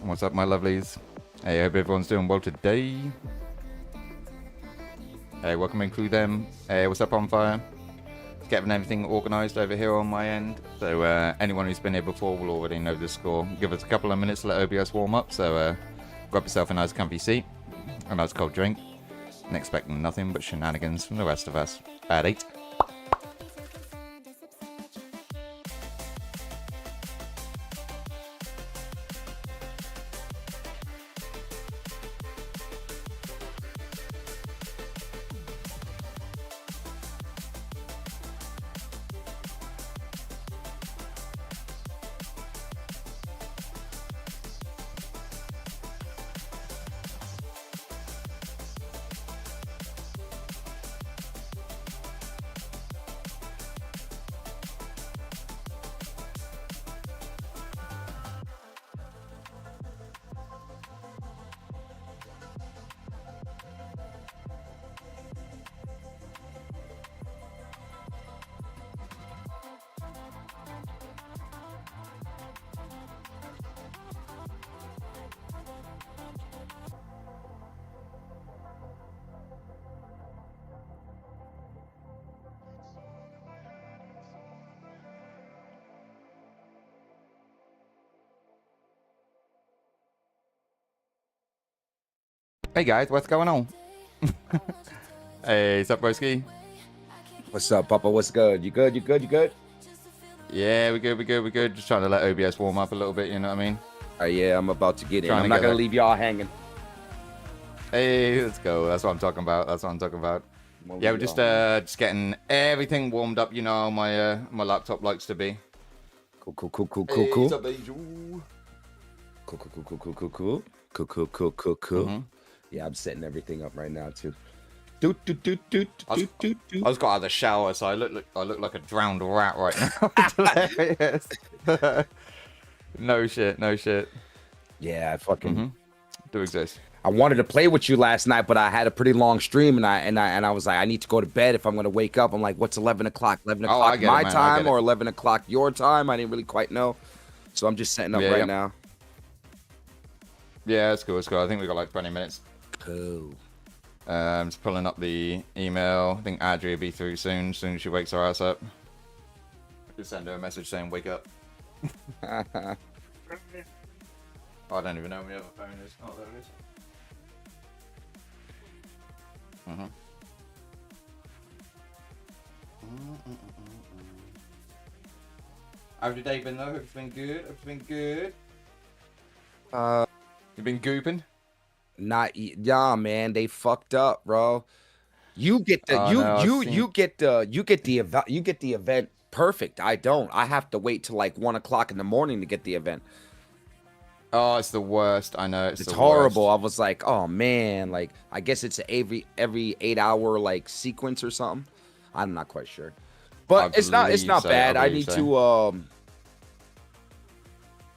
What's up, my lovelies? Hey, I hope everyone's doing well today. Hey, welcome include them. Hey, what's up, on fire? Getting everything organised over here on my end. So anyone who's been here before will already know the score. Give us a couple of minutes to let OBS warm up. So grab yourself a nice comfy seat, a nice cold drink, and expecting nothing but shenanigans from the rest of us. At 8. Hey guys, what's going on? Hey, what's up, broski? What's up, Papa? What's good? You good? You good? You good? Yeah, we good. Just trying to let OBS warm up a little bit, you know what I mean? Yeah, I'm about to get in. I'm not gonna leave y'all hanging. Hey, let's go. That's what I'm talking about. Yeah, we're just getting everything warmed up, you know how my laptop likes to be. Cool. Hey, what's up, Cool. Yeah, I'm setting everything up right now too. I just got out of the shower, so I look like a drowned rat right now. No shit. Yeah, I fucking do exist. I wanted to play with you last night, but I had a pretty long stream, and I was like, I need to go to bed if I'm gonna wake up. I'm like, what's 11 o'clock? 11 o'clock my time or 11 o'clock your time? I didn't really quite know, so I'm just setting up right now. Yeah, it's cool. I think we got like 20 minutes. Cool. I'm just pulling up the email. I think Adri will be through soon as she wakes her ass up. Just send her a message saying, wake up. I don't even know where the other phone is. Oh, there it is. How's your day been though? Everything good? You been gooping? Yeah, man, they fucked up, bro. You get the you get the event perfect. I don't. I have to wait till like 1 o'clock in the morning to get the event. Oh, it's the worst. I know it's horrible. I was like, oh man, like I guess it's every 8-hour like sequence or something. I'm not quite sure, but it's not bad. I need to.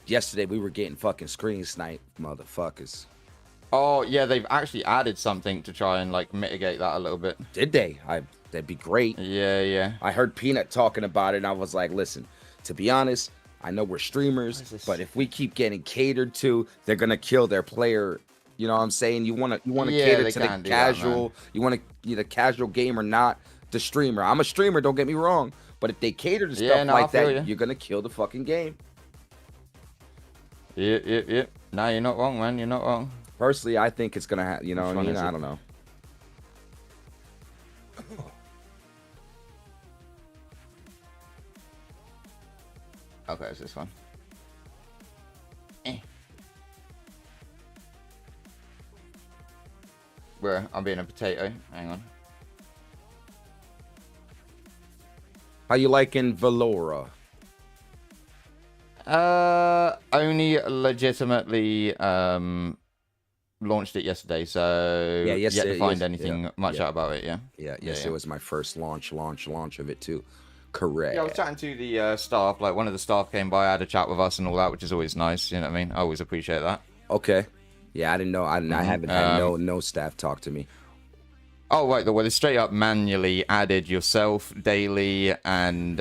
Yesterday we were getting fucking screen sniped, motherfuckers. Oh yeah, they've actually added something to try and like mitigate that a little bit. Did they? That'd be great. Yeah. I heard Peanut talking about it, and I was like, listen, to be honest, I know we're streamers, but if we keep getting catered to, they're gonna kill their player. You know what I'm saying? You wanna cater to the casual. You want to the casual gamer, not the streamer. I'm a streamer, don't get me wrong, but if they cater to stuff like that, you're gonna kill the fucking game. Yeah. No, you're not wrong, man. You're not wrong. Personally, I think it's gonna happen. You know what I mean? I don't know. Okay, it's this one. Where I'm being a potato. Hang on. How you liking Valora? Only legitimately launched it yesterday, so yet to find anything much out about it. It was my first launch of it too. Correct. Yeah, I was chatting to the staff. Like one of the staff came by, had a chat with us and all that, which is always nice. You know what I mean? I always appreciate that. Okay. Yeah, I didn't know. I haven't had no staff talk to me. Oh, right. Well, they straight up manually added yourself, Daily, and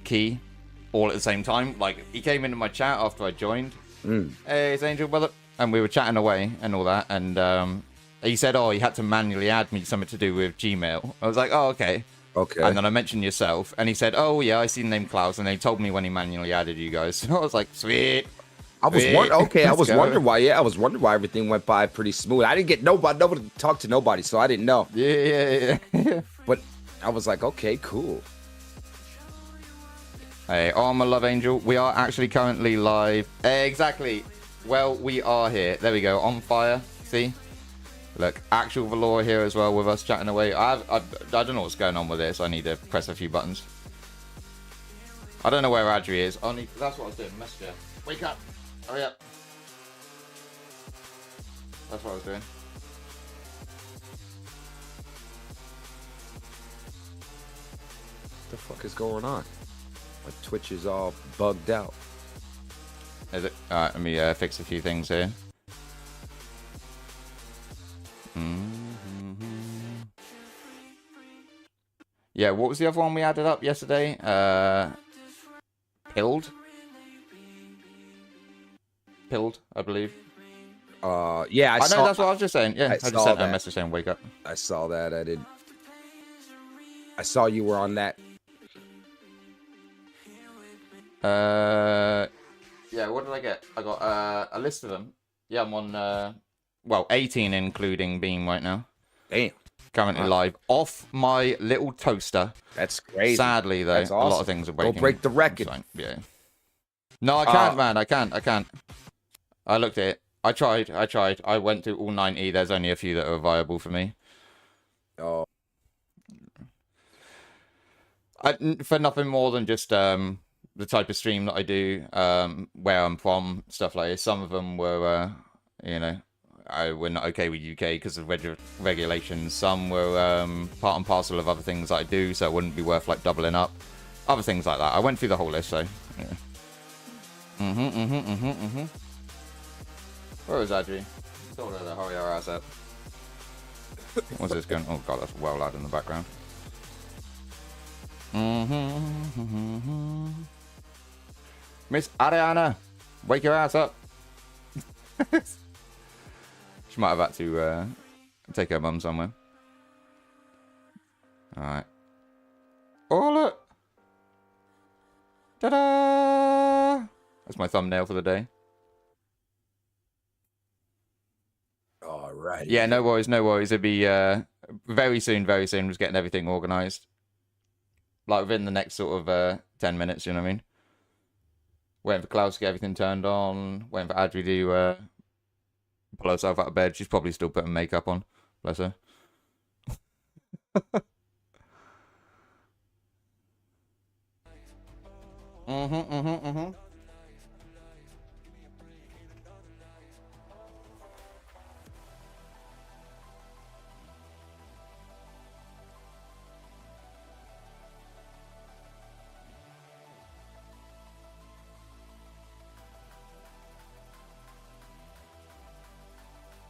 Key all at the same time. Like, he came into my chat after I joined, Hey, it's Angel, brother. And we were chatting away and all that. And he said, oh, he had to manually add me something to do with Gmail. I was like, oh, okay. Okay. And then I mentioned yourself. And he said, oh, yeah, I see the name Klaus. And they told me when he manually added you guys. So I was like, sweet. I was wondering why. Yeah, I was wondering why everything went by pretty smooth. I didn't get nobody to talk to nobody, so I didn't know. Yeah. But I was like, okay, cool. Hey, oh, my love angel. We are actually currently live. Exactly. Well, we are here. There we go. On fire. See? Look, actual Valor here as well with us chatting away. I don't know what's going on with this. I need to press a few buttons. I don't know where Adri is. That's what I was doing. Messenger. Wake up. Hurry up. That's what I was doing. What the fuck is going on? My Twitch is all bugged out. Is it? Alright, let me fix a few things here. Yeah, what was the other one we added up yesterday? Pilled, I believe. Yeah, I know, that's what I was just saying. Yeah, I just sent a message saying wake up. I saw that. I saw you were on that. Yeah, what did I get? I got a list of them. Yeah, I'm on, well, 18 including Beam right now. Damn. Currently live off my little toaster. That's crazy. Sadly, though, That's awesome. a lot of things are breaking. Go break the record. Yeah. No, I can't, man. I can't. I looked at it. I tried. I went through all 90. There's only a few that are viable for me. Oh. For nothing more than just the type of stream that I do, where I'm from, stuff like this. Some of them were, you know, we're not okay with UK because of regulations. Some were part and parcel of other things that I do, so it wouldn't be worth like doubling up. Other things like that. I went through the whole list, so yeah. Where is Adri? Told her to hurry her ass up. What's this going? Oh god, that's well loud in the background. Miss Ariana, wake your ass up. She might have had to take her mum somewhere. Alright. Oh, look! Ta-da! That's my thumbnail for the day. Alright. Yeah, no worries. It'll be very soon, just getting everything organised. Like within the next sort of 10 minutes, you know what I mean? Waiting for Klaus to get everything turned on. Waiting for Adri to pull herself out of bed. She's probably still putting makeup on. Bless her.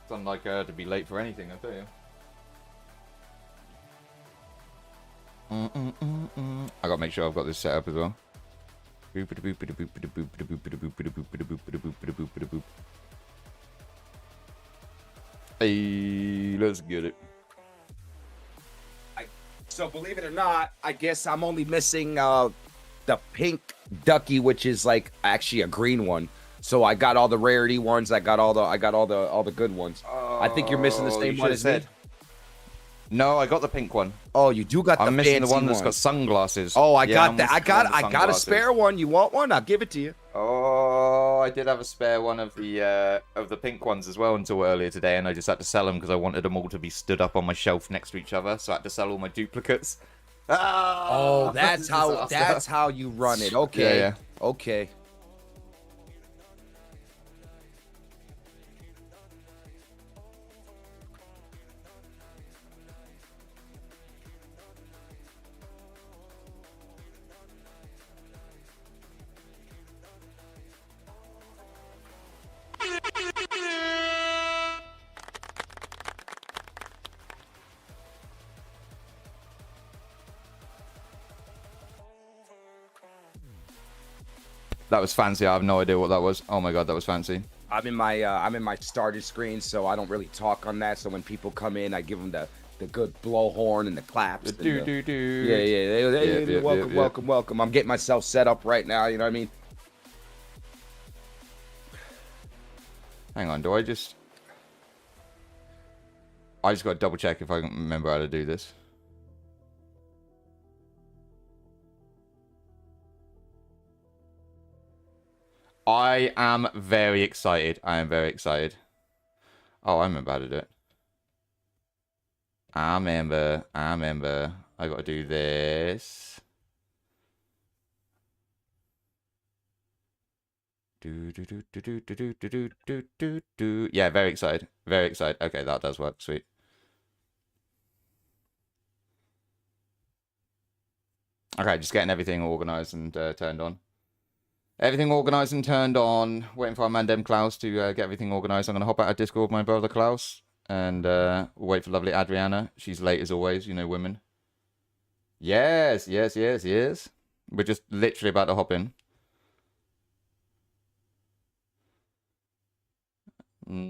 It's unlike her to be late for anything, I tell you. I gotta make sure I've got this set up as well. Hey, let's get it. So believe it or not, I guess I'm only missing the pink ducky, which is like actually a green one. So I got all the rarity ones. I got all the good ones. I think you're missing the same one as me. No, I got the pink one. Oh, you do got the fancy one. I'm missing the one that's got sunglasses. Oh, I got that. I got a spare one. You want one? I'll give it to you. Oh, I did have a spare one of the pink ones as well until earlier today, and I just had to sell them because I wanted them all to be stood up on my shelf next to each other. So I had to sell all my duplicates. Oh, that's how you run it. Okay. Yeah. Okay. That was fancy. I have no idea what that was. Oh my god, that was fancy. I'm in my starter screen, so I don't really talk on that. So when people come in, I give them the good blowhorn and the claps. Do. Yeah. Welcome. I'm getting myself set up right now. You know what I mean? Hang on, I just got to double check if I can remember how to do this. I am very excited. I am very excited. Oh, I remember how to do it. I remember. I got to do this. Yeah, very excited. Very excited. Okay, that does work. Sweet. Okay, just getting everything organized and turned on. Everything organized and turned on. Waiting for our Mandem Klaus to get everything organized. I'm going to hop out of Discord with my brother Klaus and wait for lovely Adriana. She's late as always, you know, women. Yes. We're just literally about to hop in.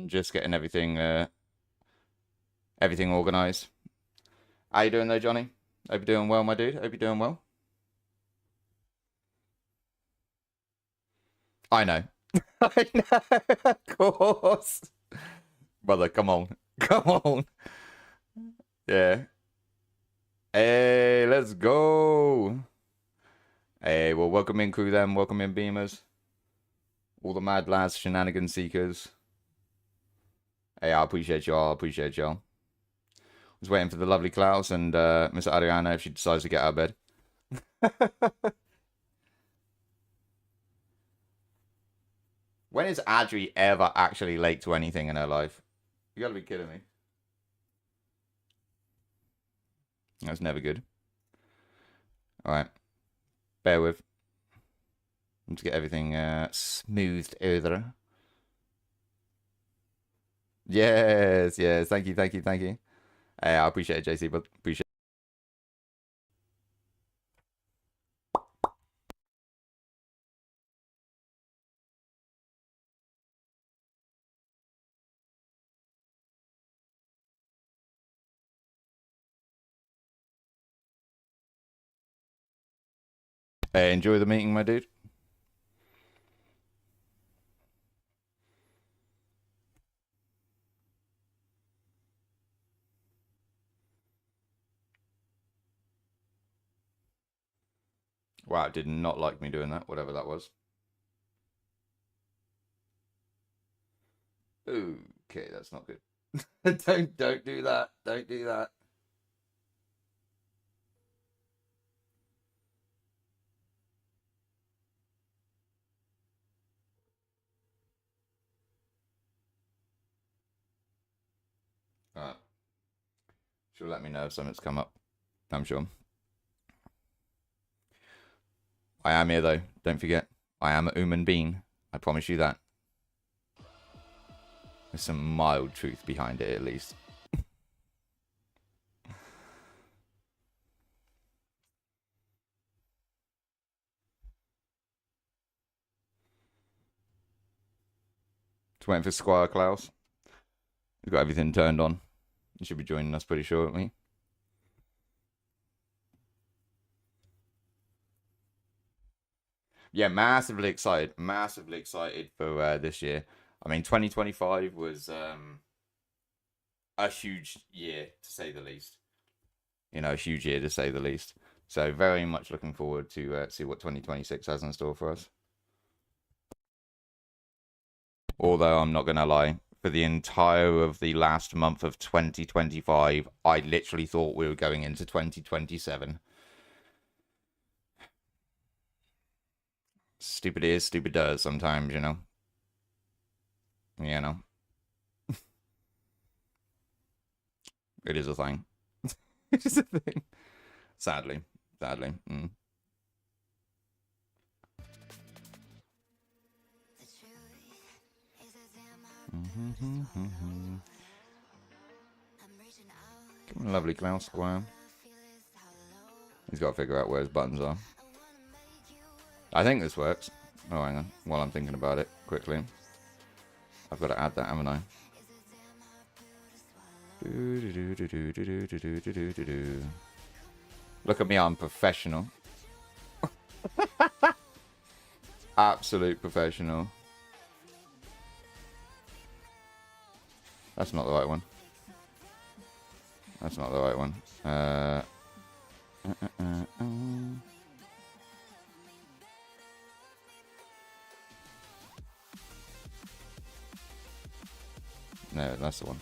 Just getting everything organized. How you doing though, Johnny? Hope you're doing well, my dude. Hope you're doing well. I know. I know, of course. Brother, come on. Come on. Yeah. Hey, let's go. Hey, well, welcome in, crew them. Welcome in, beamers. All the mad lads, shenanigan seekers. Hey, I appreciate y'all. I appreciate y'all. Was waiting for the lovely Klaus and Miss Adriana if she decides to get out of bed. When is Adri ever actually late to anything in her life? You gotta be kidding me. That's never good. Alright. Bear with. Let's get everything smoothed over. Yes. Thank you. Hey, I appreciate it, JC, but appreciate it. Hey, enjoy the meeting, my dude. Wow, it did not like me doing that, whatever that was. Okay, that's not good. Don't do that. Don't do that. Alright. She'll let me know if something's come up. I'm sure. I am here though. Don't forget. I am a human being. I promise you that. There's some mild truth behind it at least. Just waiting for Squire Klaus. We've got everything turned on. He should be joining us pretty shortly. Yeah, massively excited for this year. I mean, 2025 was a huge year to say the least. You know, a huge year to say the least. So very much looking forward to see what 2026 has in store for us. Although I'm not gonna lie, for the entire of the last month of 2025, I literally thought we were going into 2027. Stupid is, stupid does sometimes, you know. You know. It is a thing. It is a thing. Sadly. Mm. Come on, lovely Klaus Squire. He's got to figure out where his buttons are. I think this works. Oh, hang on. While I'm thinking about it, quickly. I've got to add that, haven't I? Look at me, I'm professional. Absolute professional. That's not the right one. That's not the right one. No, that's the one.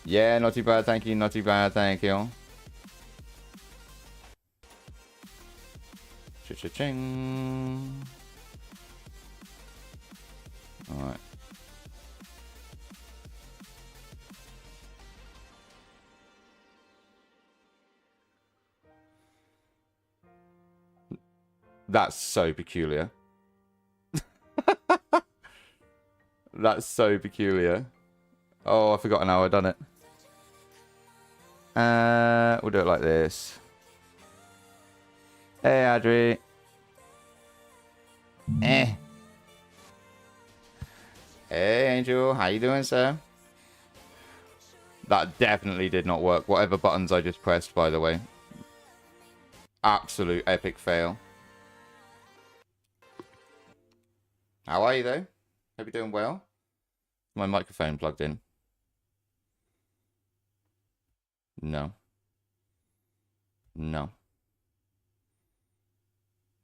Yeah, not too bad, thank you. Not too bad, thank you. Cha-cha-ching. Alright. That's so peculiar. That's so peculiar. Oh, I've forgotten how I've done it. We'll do it like this. Hey, Adri. Eh. Hey, Angel. How you doing, sir? That definitely did not work. Whatever buttons I just pressed, by the way. Absolute epic fail. How are you, though? Hope you're doing well. My microphone plugged in. No. No.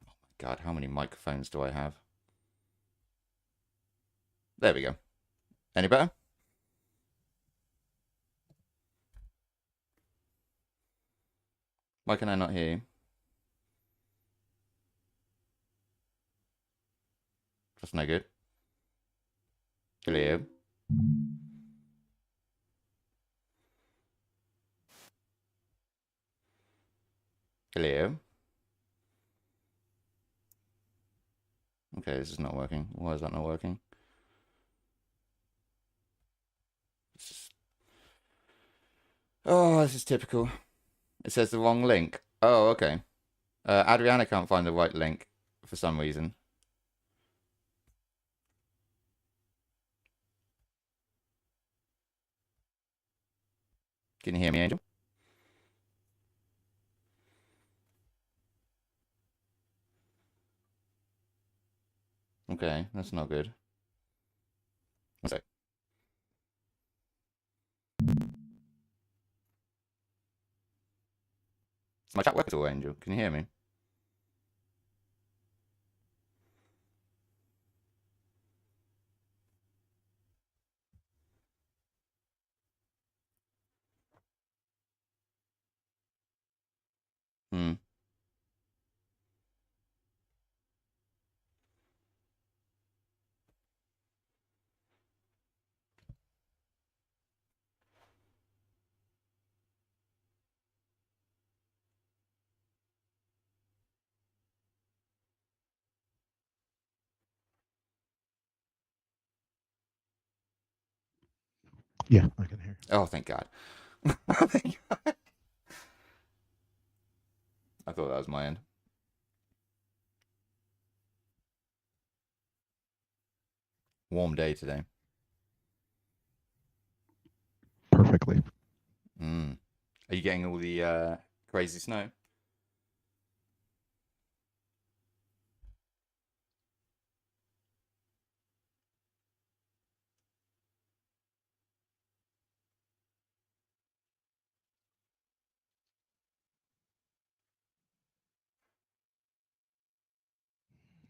Oh my god, how many microphones do I have? There we go. Any better? Why can I not hear you? That's no good. Hello? Hello? Okay, this is not working. Why is that not working? Oh, this is typical. It says the wrong link. Oh, okay. Adriana can't find the right link for some reason. Can you hear me, Angel? Okay, that's not good. One sec. Is my chat working at all, Angel? Can you hear me? Hmm. Yeah, I can hear. Oh, thank God. Thank God. I thought that was my end. Warm day today. Perfectly. Mm. Are you getting all the crazy snow?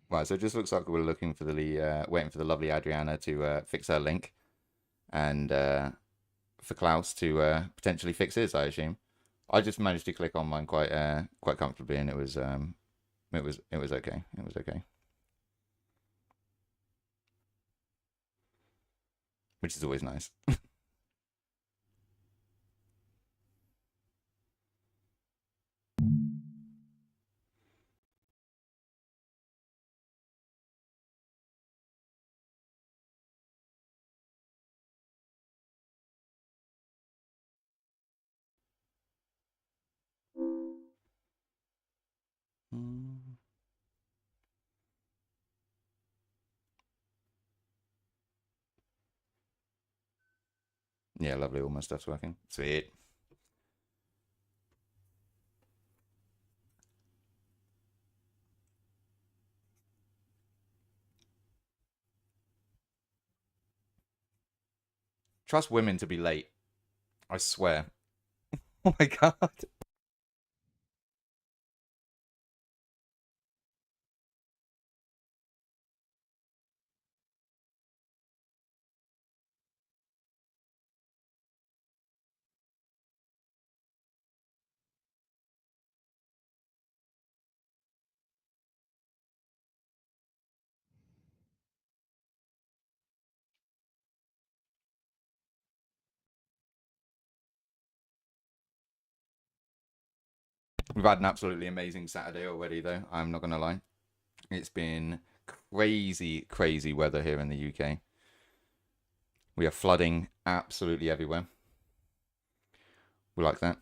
Right, so it just looks like we're looking for the waiting for the lovely Adriana to fix her link, and for Klaus to potentially fix his, I assume. I just managed to click on mine quite comfortably, and it was okay. It was okay. It was okay, which is always nice. Yeah, lovely. All my stuff's working. Sweet. Trust women to be late. I swear. Oh my god. We've had an absolutely amazing Saturday already, though. I'm not going to lie. It's been crazy, crazy weather here in the UK. We are flooding absolutely everywhere. We like that.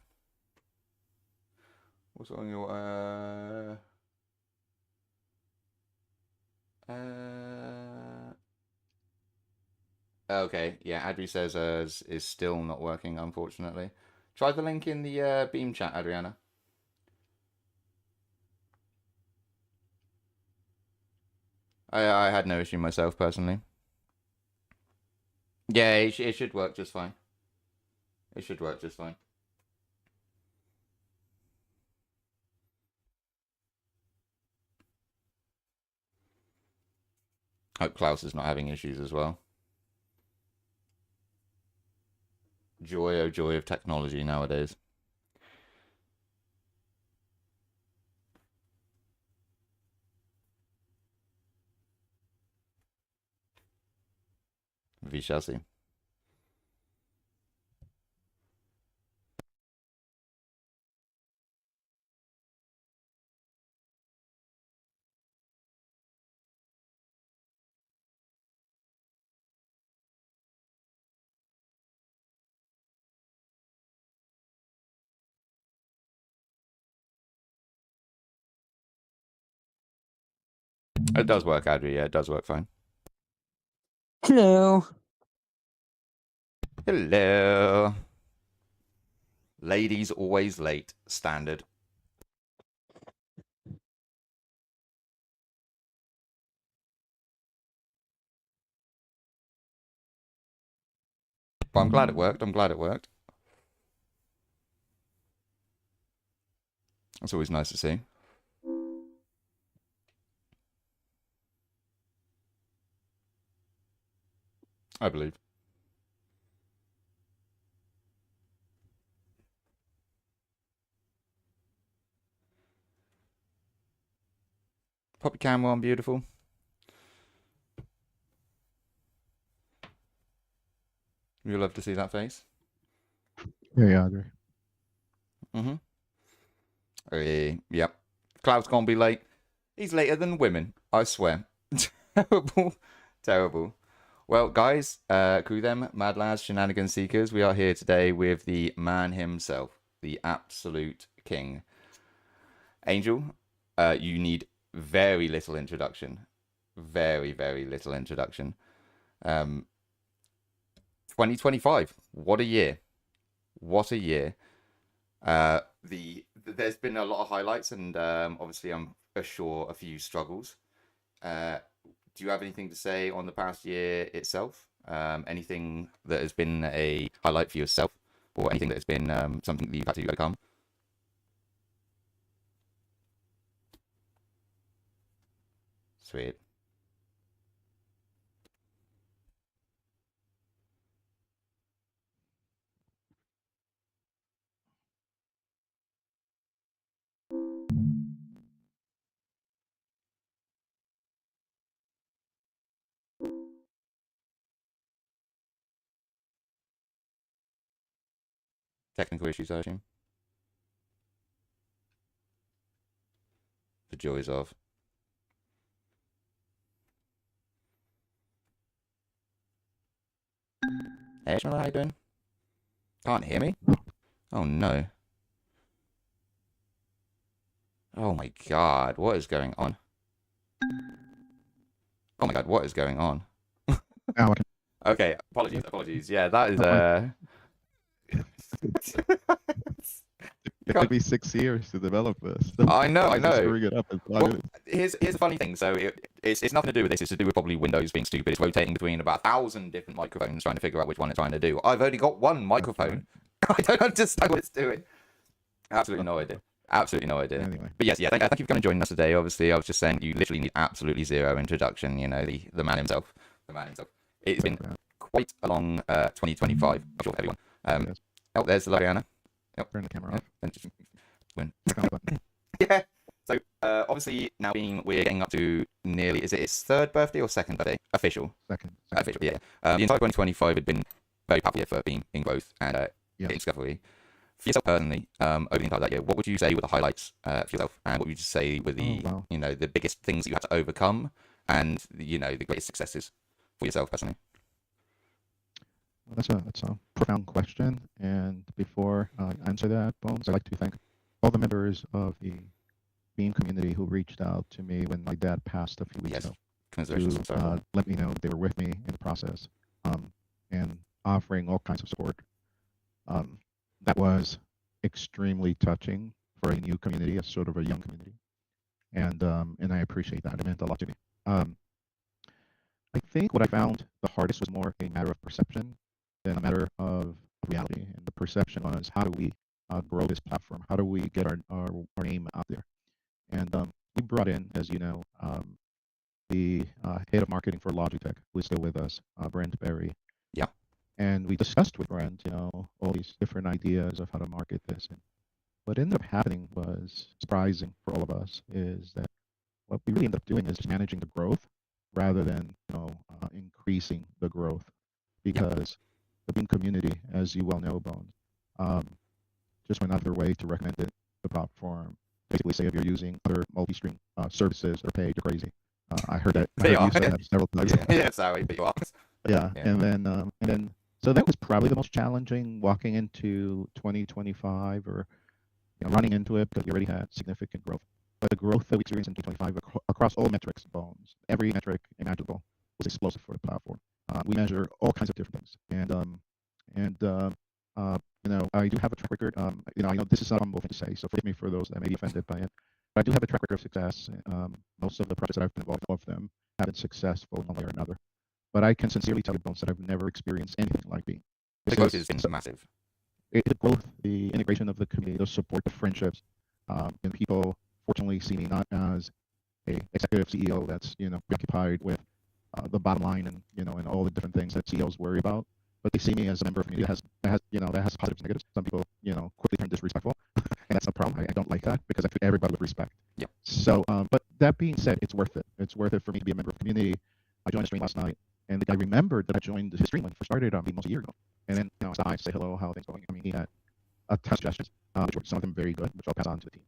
What's on your okay, yeah, Adri says is still not working, unfortunately. Try the link in the Beam chat, Adriana. I had no issue myself, personally. Yeah, it should work just fine. It should work just fine. Hope Klaus is not having issues as well. Joy, oh joy of technology nowadays. We shall see. It does work, Adri. Yeah, it does work fine. Hello. Hello. Ladies always late. Standard. But I'm glad it worked. I'm glad it worked. That's always nice to see. I believe. Pop your camera on, beautiful. You'll love to see that face. Yeah, I agree. Yep. Cloud's gonna be late. He's later than women. I swear. Terrible. Terrible. Well, guys, crew them, mad lads, shenanigan seekers. We are here today with the man himself, the absolute king. Angel, you need very little introduction. Very, very little introduction. 2025. What a year. What a year. There's been a lot of highlights and obviously I'm sure a few struggles. Do you have anything to say on the past year itself? Anything that has been a highlight for yourself, or anything that has been something that you've had to overcome? Sweet. Technical issues, I assume. The joys of. Hey, Ishmael, how you doing? Can't hear me? Oh no. Oh my god, what is going on? Oh my god, what is going on? Now I can. Okay, apologies. Yeah, that is It could be 6 years to develop this. I know. Screwing it up. Well, here's the funny thing. So it's nothing to do with this. It's to do with probably Windows being stupid. It's rotating between about 1,000 different microphones, trying to figure out which one it's trying to do. I've only got one microphone. I don't understand what it's doing. Absolutely no idea. Absolutely no idea. Anyway. But yes, thank you for coming and joining us today. Obviously, I was just saying you literally need absolutely zero introduction. You know, the man himself. The man himself. It's been quite a long 2025. I'm sure for everyone. Yes. Oh, there's Lariana. Yep. Turn the camera off. And just win. Yeah. So obviously now we're getting up to nearly, is it its third birthday or second birthday? Official. Second. Official. Yeah. The entire 2025 had been very powerful year for being in growth and getting discovery. For yourself personally, over the entire that year, what would you say were the highlights for yourself, and what would you say were the the biggest things that you had to overcome, and the greatest successes for yourself personally? Well, that's a profound question, and before I answer that, Bones, I'd like to thank all the members of the Beam community who reached out to me when my dad passed a few weeks ago. Congratulations. To let me know they were with me in the process, and offering all kinds of support. That was extremely touching for a new community, a sort of a young community, and I appreciate that. It meant a lot to me. I think what I found the hardest was more a matter of perception than a matter of reality. And the perception was, how do we grow this platform? How do we get our name out there? And we brought in, as you know, the head of marketing for Logitech, who is still with us, Brent Berry. Yeah. And we discussed with Brent, all these different ideas of how to market this. And what ended up happening was surprising for all of us, is that what we really ended up doing is just managing the growth rather than increasing the growth, because the Beam community, as you well know, Bones, just went out of their way to recommend the platform. Basically, say if you're using other multi-stream services that are paid, you're crazy. I heard that. I heard you say that several times. Yeah, sorry, but you are. Yeah, and then so that was probably the most challenging walking into 2025, or running into it, because we already had significant growth. But the growth that we experienced in 2025 across all metrics, Bones, every metric imaginable, was explosive for the platform. We measure all kinds of different things, and I do have a track record. I know this is not a humble thing to say, so forgive me for those that may be offended by it. But I do have a track record of success. Most of the projects that I've been involved with, all of them have been successful in one way or another. But I can sincerely tell you, Bones, that I've never experienced anything like Beam. The growth has been massive. The growth, the integration of the community, the support, the friendships, and people fortunately see me not as a executive CEO that's preoccupied with the bottom line and all the different things that CEOs worry about, but they see me as a member of a community that has positives and negatives. Some people quickly turn disrespectful, and that's no problem. I don't like that, because I treat everybody with respect. Yeah. So, but that being said, it's worth it. It's worth it for me to be a member of the community. I joined the stream last night, and the guy remembered that I joined his stream when he first started almost a year ago. And then I stopped by to say hello, how are things going? I mean, he had a ton of suggestions, which were some of them very good, which I'll pass on to the team.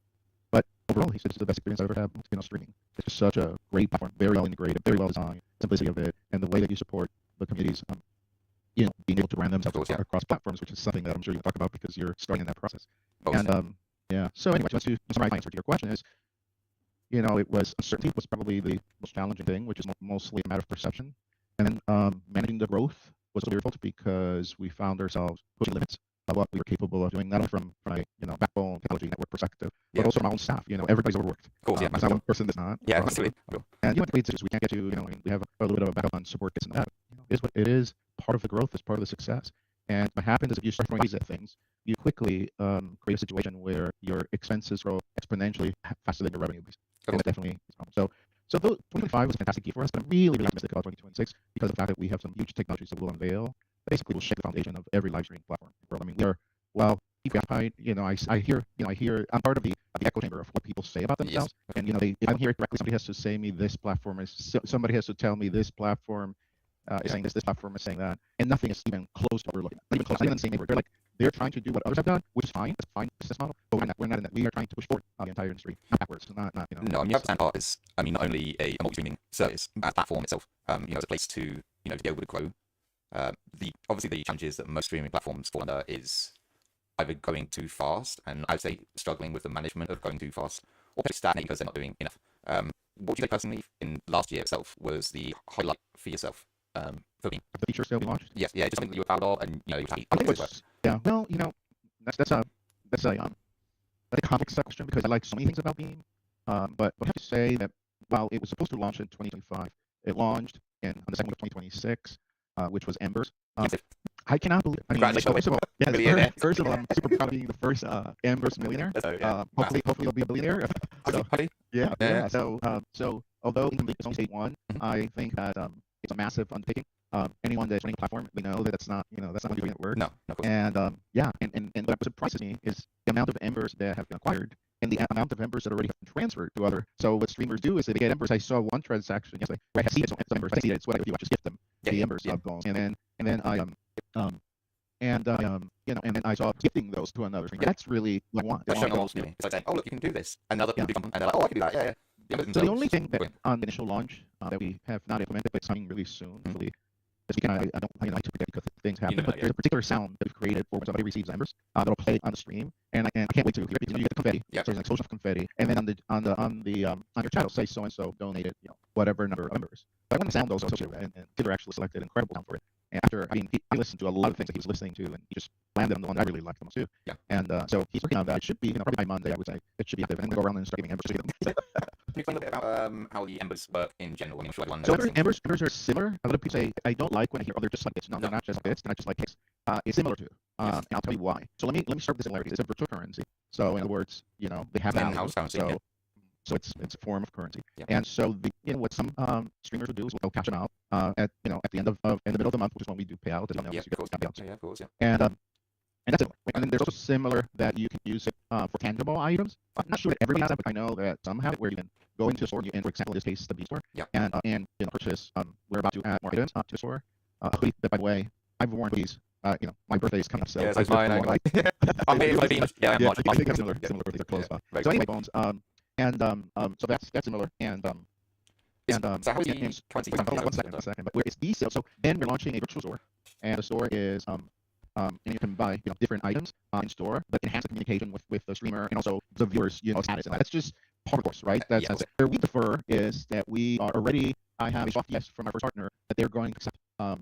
But overall, he said it's the best experience I've ever had streaming. It's just such a great platform, very well integrated, very well designed, simplicity of it, and the way that you support the communities, being able to brand themselves across platforms, which is something that I'm sure you'll talk about because you're starting in that process. So anyway, to summarize my answer to your question is, it was uncertainty was probably the most challenging thing, which is mostly a matter of perception. And then managing the growth was a difficult, because we found ourselves pushing limits of what we were capable of doing, not only from a backbone technology network perspective, but also from our own staff. Everybody's overworked. Of course, there's not one person that's not. Yeah, absolutely. And at great we can't get to, we have a little bit of a backup on support kits and that. It is part of the growth, it's part of the success. And what happens is, if you start throwing these at things, you quickly create a situation where your expenses grow exponentially faster than your revenue. And that definitely is a problem. So 2025 was a fantastic year for us, but I'm really, really optimistic about 2026, because of the fact that we have some huge technologies that we'll unveil that basically will shake the foundation of every live streaming platform in the world. I mean, we are, well, preoccupied. I hear, I'm part of the echo chamber of what people say about themselves. Yes. And if I don't hear it correctly, somebody has to say me this platform is, somebody has to tell me this platform is saying this platform is saying that, and nothing is even close to what we're looking at. Not even close, not even the same neighborhood. They're trying to do what others have done, which is fine. It's a fine business model, but we're not in that. We are trying to push forward the entire industry, not backwards. Not No, I mean, you have to stand apart as, not only a multi-streaming service, a platform itself, as a place to, to be able to grow. Obviously the challenges that most streaming platforms fall under is either going too fast, and I'd say struggling with the management of going too fast, or potentially stagnating because they're not doing enough. What would you say personally in last year itself was the highlight for yourself? For me, the feature still we launched. Yes, just something that you were proud of, and you were happy. Yeah, well, that's a complex question because I like so many things about Beam. But I have to say that while it was supposed to launch in 2025, it launched on the second week of 2026, which was Embers. I cannot believe. I mean, first of all, first of all, I'm super proud of being the first Embers millionaire. Hopefully, I'll be a billionaire. So, yeah. So although it's only stage one, I think that it's a massive undertaking. Anyone that's running a platform, we know that that's not how doing it works. No. And and what surprises me is the amount of Embers that have been acquired and the amount of Embers that already have been transferred to other. So what streamers do is they get Embers. I saw one transaction yesterday where I had seeded some Embers. I see it's whatever you want, just gift them the Embers bones, and then I and then I saw gifting those to another streamer. That's really what I want. It's like saying, oh look, you can do this, and other people and they're like, oh, I can do that. Yeah. So the only thing that on the initial launch that we have not implemented, but it's coming really soon, hopefully. This weekend, I don't like to forget because things happen, but there's a particular sound that we've created for when somebody receives Embers that'll play on the stream, and I can't wait to hear it because you get the confetti. So there's an explosion of confetti, and then on your chat, it'll say so and so donated whatever number of Embers. So I want the sound those associated with it, and Tinder actually selected an incredible sound for it. And after, I listened to a lot of things that he was listening to, and he just landed on the one that I really liked the most too. Yeah. And so he's working on that. It should be probably by Monday, I would say. It should be active, and then go around and start giving Embers to them. Can you explain a bit about how the Embers work in general? I mean, I'm sure everyone knows. So Embers are similar. A lot of people say I don't like when I hear they're just like bits. No, they're not just bits. They're not just like cakes. It's similar to, and I'll tell you why. So let me start with the similarities. It's a virtual currency. So in other words, they have in-house currency. So it's a form of currency. And so what some streamers will do is they'll cash them out at the end of in the middle of the month, which is when we do payouts. Of course. And that's it. And then there's also similar that you can use it for tangible items. I'm not sure that everybody has that, but I know that some have it where you can go into a store and for example, in this case, the B store, and purchase. We're about to add more items to the store. Hoodie, that by the way, I've worn hoodies. My birthday is coming up, so it's mine. I'm here for the I think similar birthdays are close. So anyway, Bones. So that's similar. So how is the currency? One second. But where it's B sale, so then we're launching a virtual store, and the store is and you can buy different items in store that enhance the communication with the streamer and also the viewers status, and that's just part of the course, right? That's where we differ is that we are already. I have a soft yes from our first partner that they're going to accept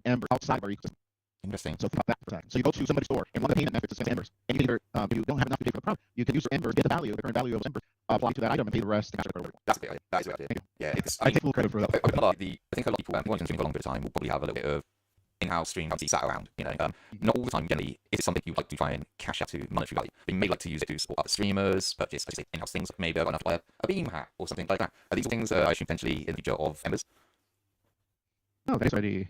Ember outside of our ecosystem. Interesting. So think about that for a second. So you go to somebody's store and one of the payment methods is Embers, and you can either if you don't have enough to pay for the product, you can use your Embers, get the current value of Embers, apply to that item, and pay the rest to cash it. That's a good idea. That is a good idea. Yeah, I take full credit for that. I think a lot of people who want to stream for a long bit of time will probably have a little bit of in-house stream currency sat around. Not all the time. Generally, is it something you like to try and cash out to monetary value? You may like to use it to support other streamers, purchase in-house things. Maybe I've got enough to buy a Beam hat or something like that. Are these things I assume potentially in the future of Embers? No, that's already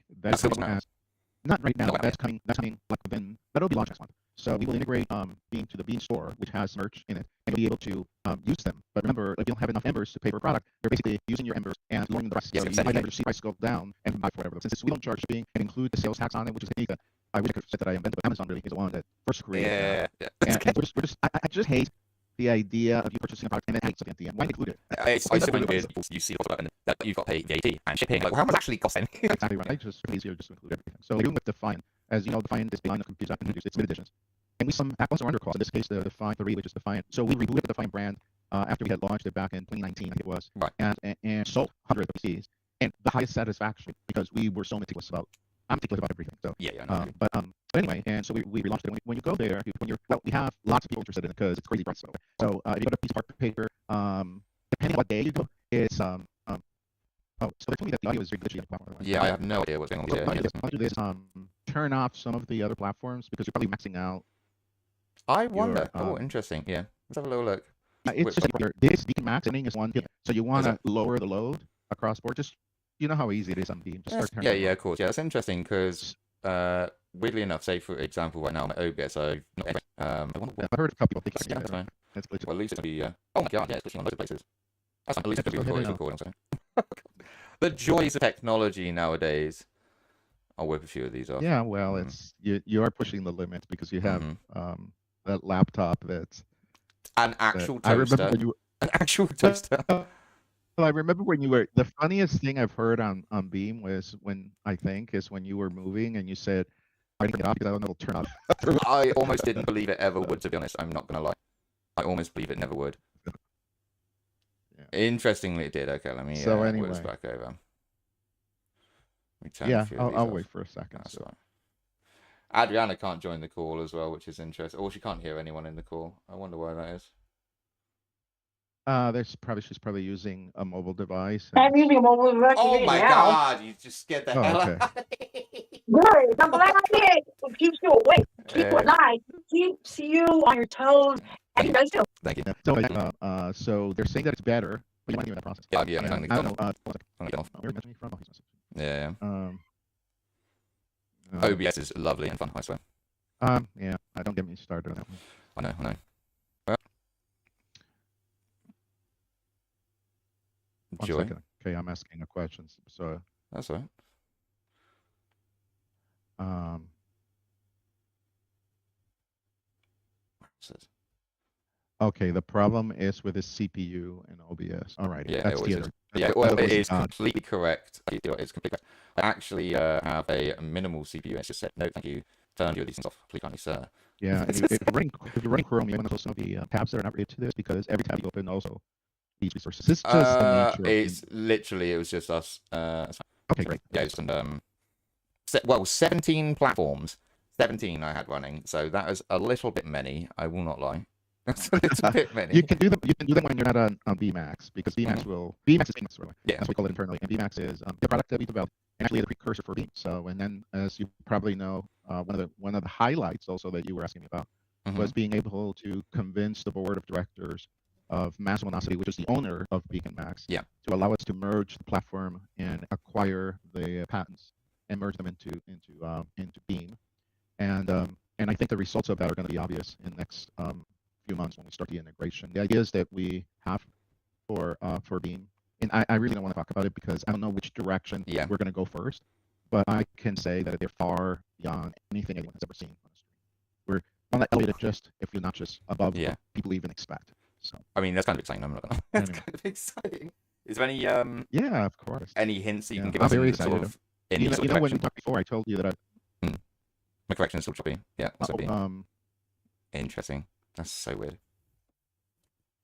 not right now. That's coming. Like within that'll be launched next month. So we will integrate Beam to the Beam store, which has merch in it, and be able to use them. But remember, if you don't have enough Embers to pay for a product, you're basically using your Embers and lowering the price. So you buy Embers, see price go down, and buy for whatever. Since we don't charge shipping and include the sales tax on it, which is a that I wish I could have said that I invented, but Amazon really is the one that first created. And I just hate the idea of you purchasing a product and then having something at the end. Why include it? It's super weird. You see the product and that you've got to pay VAT and shipping. Like, well, how much actually costing? Exactly right. It's easier just to include everything. So we're doing with Defiant. As you know, Defiant is behind the computer app introduced. It's mid editions. And we some add-ons are under cost. In this case, the Defiant 3, which is Defiant. So we rebooted the Defiant brand after we had launched it back in 2019, I think it was. Right. And sold hundreds of PCs. And the highest satisfaction because we were so meticulous about. I'm meticulous about everything. So but anyway, and so we relaunched it. When you go there, we have lots of people interested in it because it's crazy price. So if you go to piece of art paper, depending on what day you go, it's so they told me that the audio is very glitchy on the platform. Yeah, I have no idea what's going on here. I'll do this. Turn off some of the other platforms because you're probably maxing out. I wonder. Interesting. Yeah, let's have a little look. It's just like this Beacon Max ending is one. So you want to lower the load across board. Just how easy it is on Beam. Just start turning. Yeah, of course. Yeah, that's interesting because weirdly enough, say for example, right now I'm at OBS, I've heard a couple of people think that's fine. That's glitchy. Well, at least it'll be. Oh my god, yeah, it's glitching on loads of places. That's fine. At least it'll be recording. The joys of technology nowadays. I'll whip a few of these off. Yeah, well, it's you are pushing the limits because you have that laptop that's an actual toaster. An actual toaster. Well, I remember when you were. The funniest thing I've heard on Beam was when you were moving and you said, "I can get off because I don't know it'll turn off." I almost didn't believe it ever would. To be honest, I'm not gonna lie. I almost believe it never would. Yeah. Interestingly, it did. Okay, let me. So anyway, this back over. Yeah, I'll wait for a second. That's fine. Adriana can't join the call as well, which is interesting. Or she can't hear anyone in the call. I wonder why that is. She's probably using a mobile device. I'm using a mobile device. Oh my God! You just scared the hell out of me. Good. I'm glad I did. It keeps you awake. Keeps you alive. Keeps you on your toes. And you guys too. Thank you. So they're saying that it's better, but you might hear that process. Yeah, I don't know. Where are you messaging from? Oh, he's messaging. Yeah. OBS is lovely and fun, I swear. Yeah, don't get me started on that one. I know. One Joy. second. Okay, I'm asking a question. So That's all right. Okay, the problem is with the CPU and OBS. All right. Yeah, that's it the is. other. Yeah, well, it is completely correct. It's completely correct. I actually have a minimal CPU. It's just said, no, thank you. Turn your things off, please, kindly, sir. Yeah, if you're running Chrome, you want to know some of the tabs that are not related to this, because every tab you open also these resources. This is just the nature. It's literally, it was just us. Okay, great. Yeah, it's 17 platforms. 17 I had running, so that is a little bit many. I will not lie. That's a little bit many. You can do them. You can do them when you're not on VMAX, because VMAX VMAX is famous, really. Yeah. That's what we call it internally. And VMAX is the product that we developed, and actually the precursor for Beam. So, and then, as you probably know, one of the highlights also that you were asking me about was being able to convince the board of directors of Massive Velocity, which is the owner of Beacon Max, to allow us to merge the platform and acquire the patents and merge them into Beam. And I think the results of that are going to be obvious in the next few months when we start the integration. The ideas that we have for Beam, and I really don't want to talk about it because I don't know which direction we're going to go first, but I can say that they're far beyond anything anyone has ever seen on the screen. We're on that elevated just, if you're not just above what people even expect. So I mean, that's kind of exciting. I'm not gonna. That's kind of exciting. Is there any yeah, of course. Any hints that you can give I'm us? very excited. Sort of, you know when we talked before, I told you that my correction is still choppy. Yeah. Interesting. That's so weird.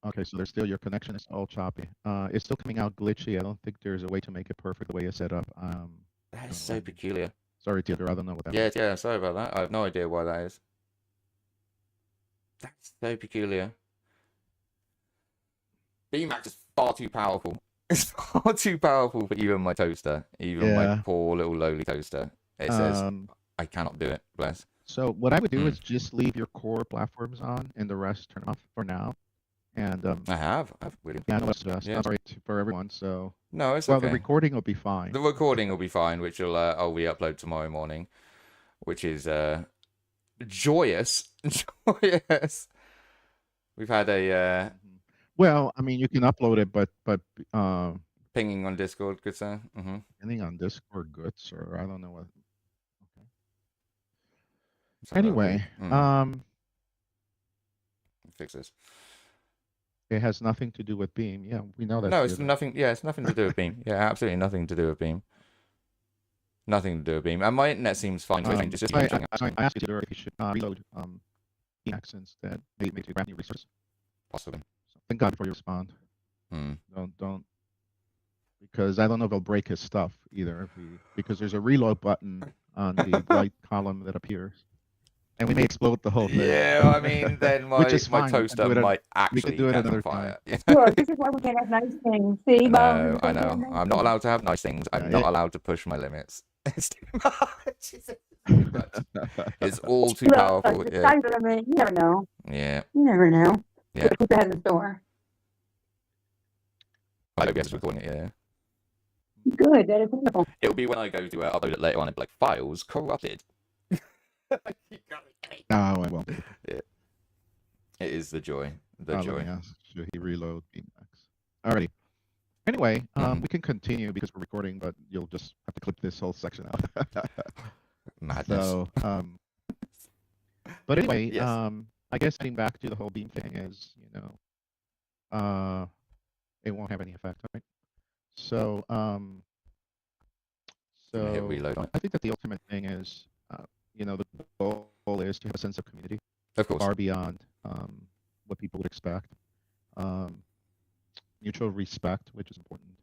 Okay, so there's still, your connection is all choppy. It's still coming out glitchy. I don't think there's a way to make it perfect the way it's set up. That is so peculiar. Sorry, Theodore, I don't know what that is. Yeah, sorry about that. I have no idea why that is. That's so peculiar. BMAX is far too powerful. It's far too powerful for even my toaster, even my poor little lowly toaster. It says, I cannot do it, bless. So what I would do is just leave your core platforms on and the rest turn off for now. And I've really. Yeah, I know what's best. I'm sorry for everyone. So no, it's okay. The recording will be fine. The recording will be fine, which I'll re-upload tomorrow morning, which is joyous. Joyous. We've had a. Well, I mean, you can upload it, but pinging on Discord, good sir. Pinging on Discord, good sir. I don't know what. Okay. Anyway, fix this. It has nothing to do with Beam. Yeah, we know that. No, it's nothing. Yeah, it's nothing to do with Beam. Yeah, absolutely nothing to do with Beam. Nothing to do with Beam. And my internet seems fine. So I asked you if you should reload Beam since that may make a brand new resource. Possibly. So thank God before you respond. Don't, because I don't know if he'll break his stuff either. Because there's a reload button on the right column that appears. And we may explode the whole thing. Yeah, I mean, then my toaster might actually do it catch another fire. Sure, this is why we can't have nice things. See, no, I know. I'm not allowed to have nice things. I'm not allowed to push my limits. It's too much. It's all too powerful. Yeah. You never know. Yeah. You never know. Yeah. Keep your head in the door. I hope it's recording it, yeah. Good, that is wonderful. It'll be when I go to upload it later on and be like, files corrupted. No, I won't. Yeah. It is the joy. The joy. Should he reload BMAX? Alrighty. Anyway, we can continue because we're recording, but you'll just have to clip this whole section out. Madness. So, but anyway, I guess getting back to the whole Beam thing is, it won't have any effect, right? So, hit reload on it. I think that the ultimate thing is, the goal is to have a sense of community. Of course. Far beyond what people would expect. Mutual respect, which is important.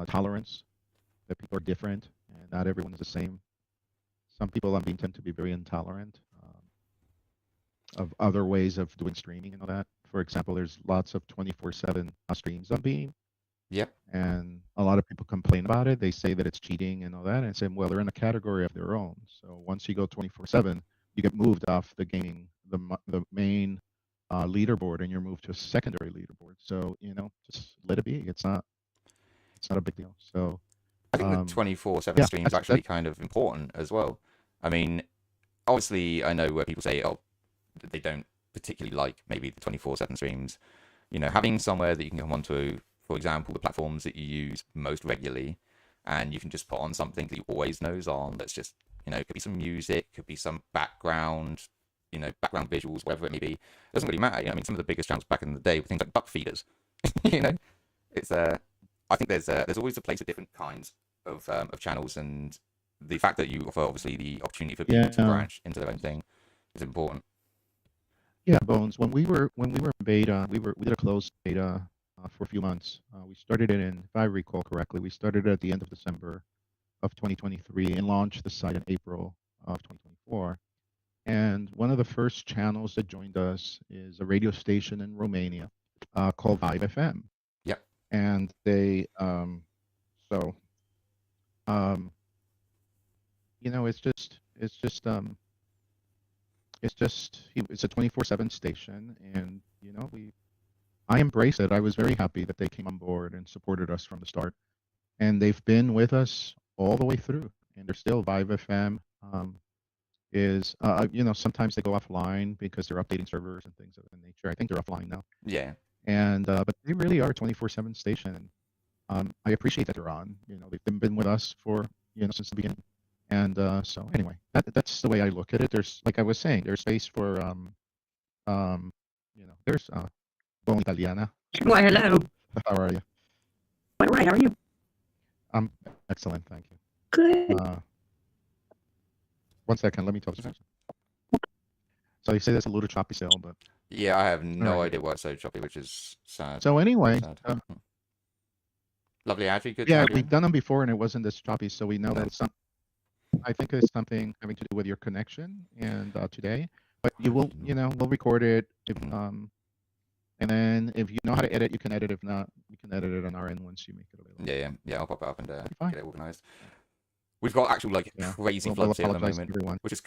Tolerance, that people are different and not everyone is the some people on Beam tend to be very intolerant of other ways of doing streaming and all that. For example, there's lots of 24/7 streams on Beam, Yep. and a lot of people complain about it. They say that it's cheating and all that, and I say, well, they're in a category of their own. So once you go 24/7, you get moved off the gaming, the main leaderboard, and you're moved to a secondary leaderboard. So just let it be. It's not a big deal. So I think the 24/7 stream is actually kind of important as well. I mean, obviously, I know where people say, oh, they don't particularly like maybe the 24/7 streams. Having somewhere that you can come onto, for example, the platforms that you use most regularly, and you can just put on something that you always knows on. That's just, it could be some music, could be some background, background visuals, whatever it may be. It doesn't really matter. I mean, some of the biggest channels back in the day were things like duck feeders. It's I think there's always a place for different kinds of channels, and the fact that you offer obviously the opportunity for people to branch into their own thing is important. Yeah, Bones. When we were in beta, we did a closed beta for a few months. We started it in, if I recall correctly, we started it at the end of December of 2023 and launched the site in April of 2024. And one of the first channels that joined us is a radio station in Romania called Vibe FM. Yep. And they, it's a 24/7 station, and I embraced it. I was very happy that they came on board and supported us from the start, and they've been with us all the way through. And they're still Vibe FM. Sometimes they go offline because they're updating servers and things of that nature. I think they're offline now. Yeah. And but they really are a 24/7 station. I appreciate that they're on. They've been with us for since the beginning. And so anyway, that's the way I look at it. There's, like I was saying, there's space for there's Buon Italiana. Why, hello. How are you? All right, how are you? I'm excellent, thank you. Good. 1 second, let me talk to you. So you say that's a little choppy still, but yeah, I have no idea why it's so choppy, which is sad. So anyway, lovely, Adri. Good. Yeah, we've done them before, and it wasn't this choppy, so we know that it's I think it's something having to do with your connection, and today, but you will, we'll record it, and then if you know how to edit, you can edit. If not, you can edit it on our end once you make it available. Yeah. I'll pop it up and get it organized. We've got actual crazy floods here at the moment, which is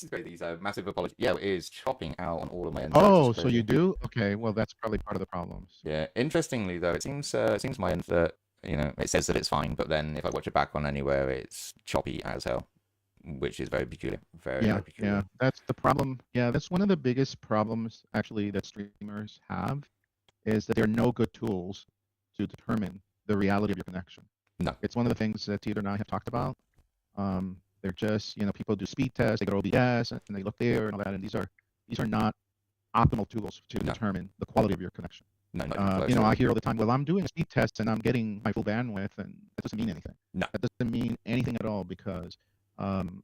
great. These massive apologies. Yeah, it is chopping out on all of my ends. Oh, so you do? Okay, well that's probably part of the problem. So. Yeah. Interestingly, though, it seems my end that it says that it's fine, but then if I watch it back on anywhere, it's choppy as hell, which is very peculiar. Very peculiar. Yeah, that's the problem. Yeah, that's one of the biggest problems actually that streamers have, is that there are no good tools to determine the reality of your connection. No. It's one of the things that Theodore and I have talked about. They're just, people do speed tests, they go to OBS, and they look there and all that, and these are not optimal tools to determine the quality of your connection. No, I hear all the time, well, I'm doing a speed test and I'm getting my full bandwidth, and that doesn't mean anything. No. That doesn't mean anything at all, because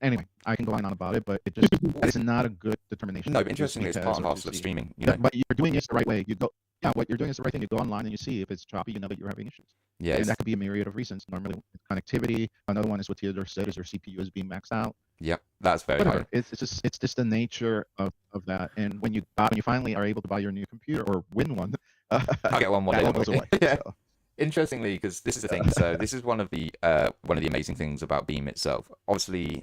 anyway, I can go on about it, but that is not a good determination. No, but interestingly, it's part and parcel of streaming. But you're doing it the right way. What you're doing is the right thing. You go online and you see if it's choppy, you know that you're having issues. Yeah. And that could be a myriad of reasons. Normally, it's connectivity. Another one is what Theodore said, is your CPU is being maxed out. Yep, that's very Whatever. hard. It's just the nature of that. And when you finally are able to buy your new computer or win one, I'll get one more. That one goes away. Yeah. So. Interestingly, because this is the thing. So this is one of the amazing things about Beam itself. Obviously,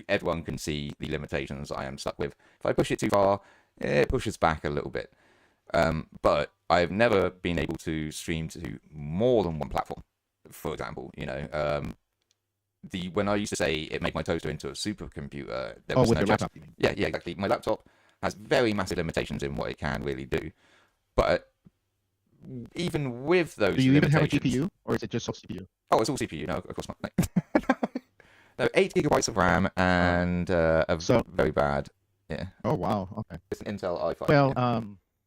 everyone can see the limitations I am stuck with. If I push it too far, it pushes back a little bit. But I've never been able to stream to more than one platform. For example, when I used to say it made my toaster into a supercomputer, there was with no your chance. laptop. Yeah, exactly. My laptop has very massive limitations in what it can really do. But even with those, do you even have a GPU, or is it just all CPU? Oh, it's all CPU. No, of course not. No, 8 gigabytes of RAM and very bad. Yeah. Oh wow. Okay. It's an Intel i5. Well,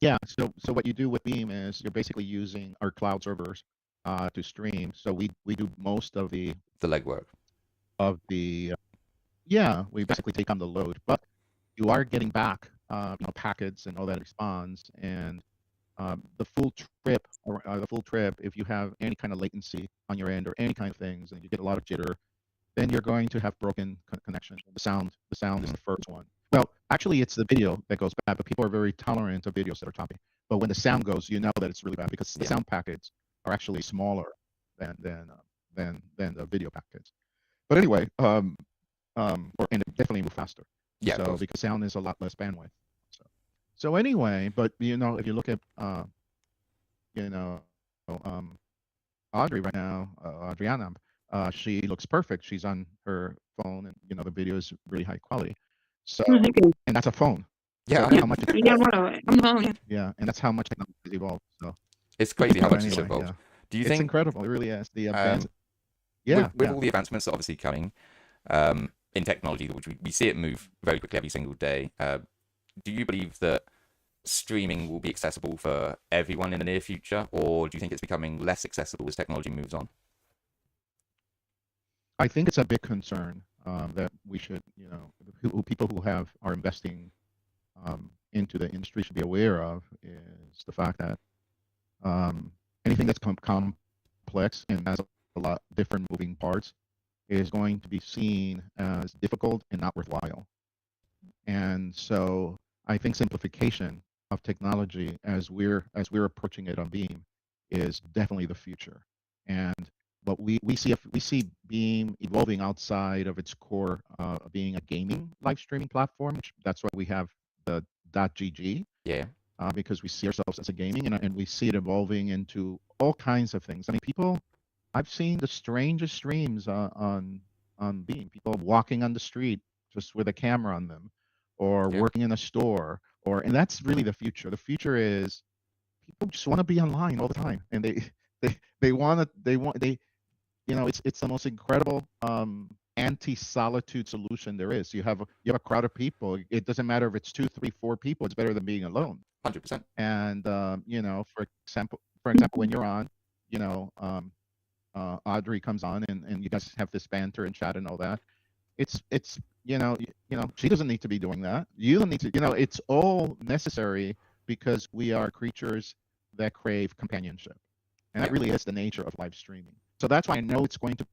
yeah. So what you do with Beam is you're basically using our cloud servers to stream. So we do most of the legwork. We basically take on the load, but you are getting back packets and all that responds, and the full trip, if you have any kind of latency on your end or any kind of things, and you get a lot of jitter, then you're going to have broken connection. The sound is the first one. Well, actually, it's the video that goes bad, but people are very tolerant of videos that are choppy. But when the sound goes, you know that it's really bad because the sound packets are actually smaller than the video packets. But anyway, and it definitely move faster. Yeah. So because sound is a lot less bandwidth. So anyway, but if you look at Audrey right now, Adriana, she looks perfect. She's on her phone, and the video is really high quality. So, and that's a phone. Yeah. So how much Yeah. and that's how much technology has evolved. So it's crazy how much it's evolved. Yeah. Do you it's think incredible? It really is. The with all the advancements that obviously coming in technology, which we see it move very quickly every single day. Do you believe that streaming will be accessible for everyone in the near future, or do you think it's becoming less accessible as technology moves on? I think it's a big concern that we should, people who are investing into the industry should be aware of is the fact that anything that's complex and has a lot of different moving parts is going to be seen as difficult and not worthwhile. And so I think simplification of technology as we're approaching it on Beam is definitely the future. And what we see Beam evolving outside of its core being a gaming live streaming platform. That's why we have the .gg. Yeah. Because we see ourselves as a gaming, and we see it evolving into all kinds of things. I mean, I've seen the strangest streams on Beam. People walking on the street just with a camera on them, or working in a store, and that's really the future. The future is people just want to be online all the time, and it's the most incredible anti-solitude solution there is. You have a crowd of people. It doesn't matter if it's 2, 3, 4 people. It's better than being alone. 100%. And for example, when you're on, Audrey comes on, and you guys have this banter and chat and all that. It's she doesn't need to be doing that. You don't need to. It's all necessary because we are creatures that crave companionship, and that really is the nature of live streaming. So that's why I know it's going to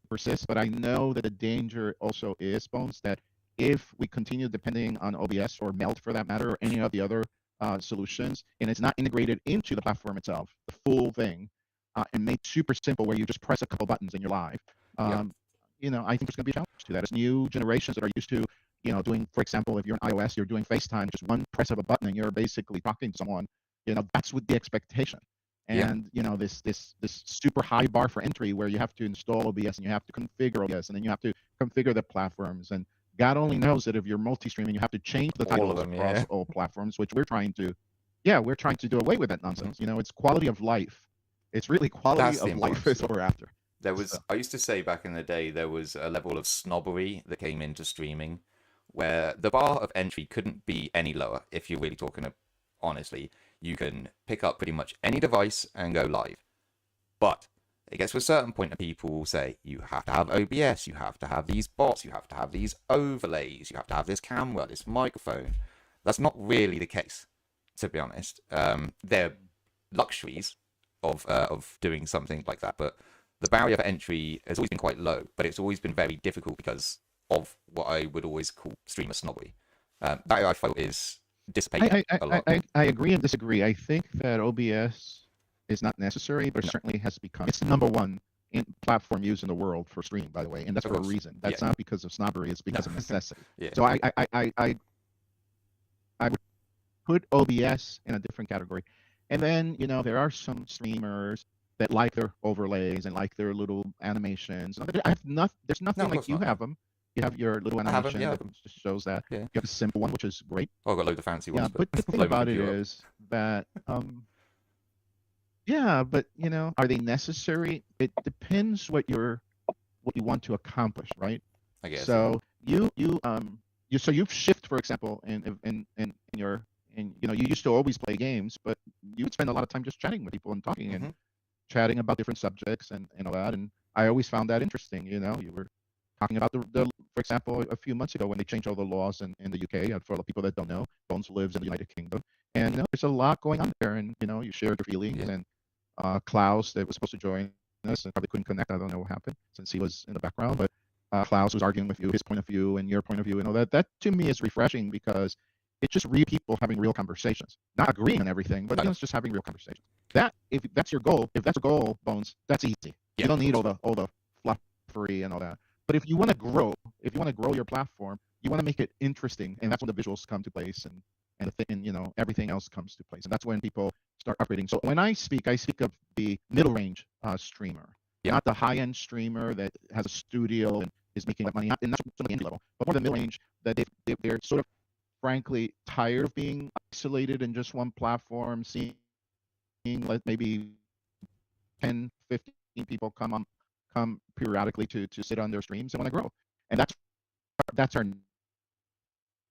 persist, but I know that the danger also is, Bones, that if we continue depending on OBS or Meld for that matter, or any of the other solutions, and it's not integrated into the platform itself, the full thing, and made super simple where you just press a couple buttons and you're live. I think there's going to be a challenge to that. As new generations that are used to, doing, for example, if you're on iOS, you're doing FaceTime, just one press of a button and you're basically talking to someone. That's with the expectation. And this super high bar for entry where you have to install OBS and you have to configure OBS and then you have to configure the platforms, and God only knows that if you're multi-streaming, you have to change the titles across all platforms, which we're trying to do away with that nonsense. It's quality of life. It's really quality of life is what we're after. I used to say back in the day, there was a level of snobbery that came into streaming where the bar of entry couldn't be any lower. If you're really talking honestly, you can pick up pretty much any device and go live. But it gets to a certain point that people will say, you have to have OBS, you have to have these bots, you have to have these overlays, you have to have this camera, this microphone. That's not really the case, to be honest. They're luxuries of doing something like that, but the barrier for entry has always been quite low, but it's always been very difficult because of what I would always call streamer snobbery. That I felt is dissipating a lot. I agree and disagree. I think that OBS is not necessary, but it certainly has become. It's the number one platform used in the world for streaming, by the way, and that's for a reason. That's not because of snobbery; it's because of necessity. So I would put OBS in a different category, and then there are some streamers that like their overlays and like their little animations. There's nothing like you have them. You have your little animation that just shows that. You have a simple one, which is great. Oh, I've got a load of fancy ones. But the thing about it is that, but are they necessary? It depends what you want to accomplish, right? I guess. So you've shift, for example, in your you used to always play games, but you would spend a lot of time just chatting with people and talking and chatting about different subjects and all that. And I always found that interesting. You were talking about for example, a few months ago when they changed all the laws in the UK. For the people that don't know, Bones lives in the United Kingdom, and there's a lot going on there. And you shared your feelings. And Klaus, that was supposed to join us and probably couldn't connect. I don't know what happened since he was in the background, but Klaus was arguing with you, his point of view and your point of view, and all that. That to me is refreshing because it's just real people having real conversations, not agreeing on everything, but it's just having real conversations. That if that's your goal, Bones, that's easy. Yeah. You don't need all the fluffery and all that. But if you want to grow, your platform, you want to make it interesting, and that's when the visuals come to place, and everything else comes to place, and that's when people start upgrading. So when I speak of the middle range streamer, not the high end streamer that has a studio and is making that money, not some of the indie level, but more the middle range that they're sort of frankly tired of being isolated in just one platform, seeing like maybe 10, 15 people come periodically to sit on their streams and want to grow, and that's our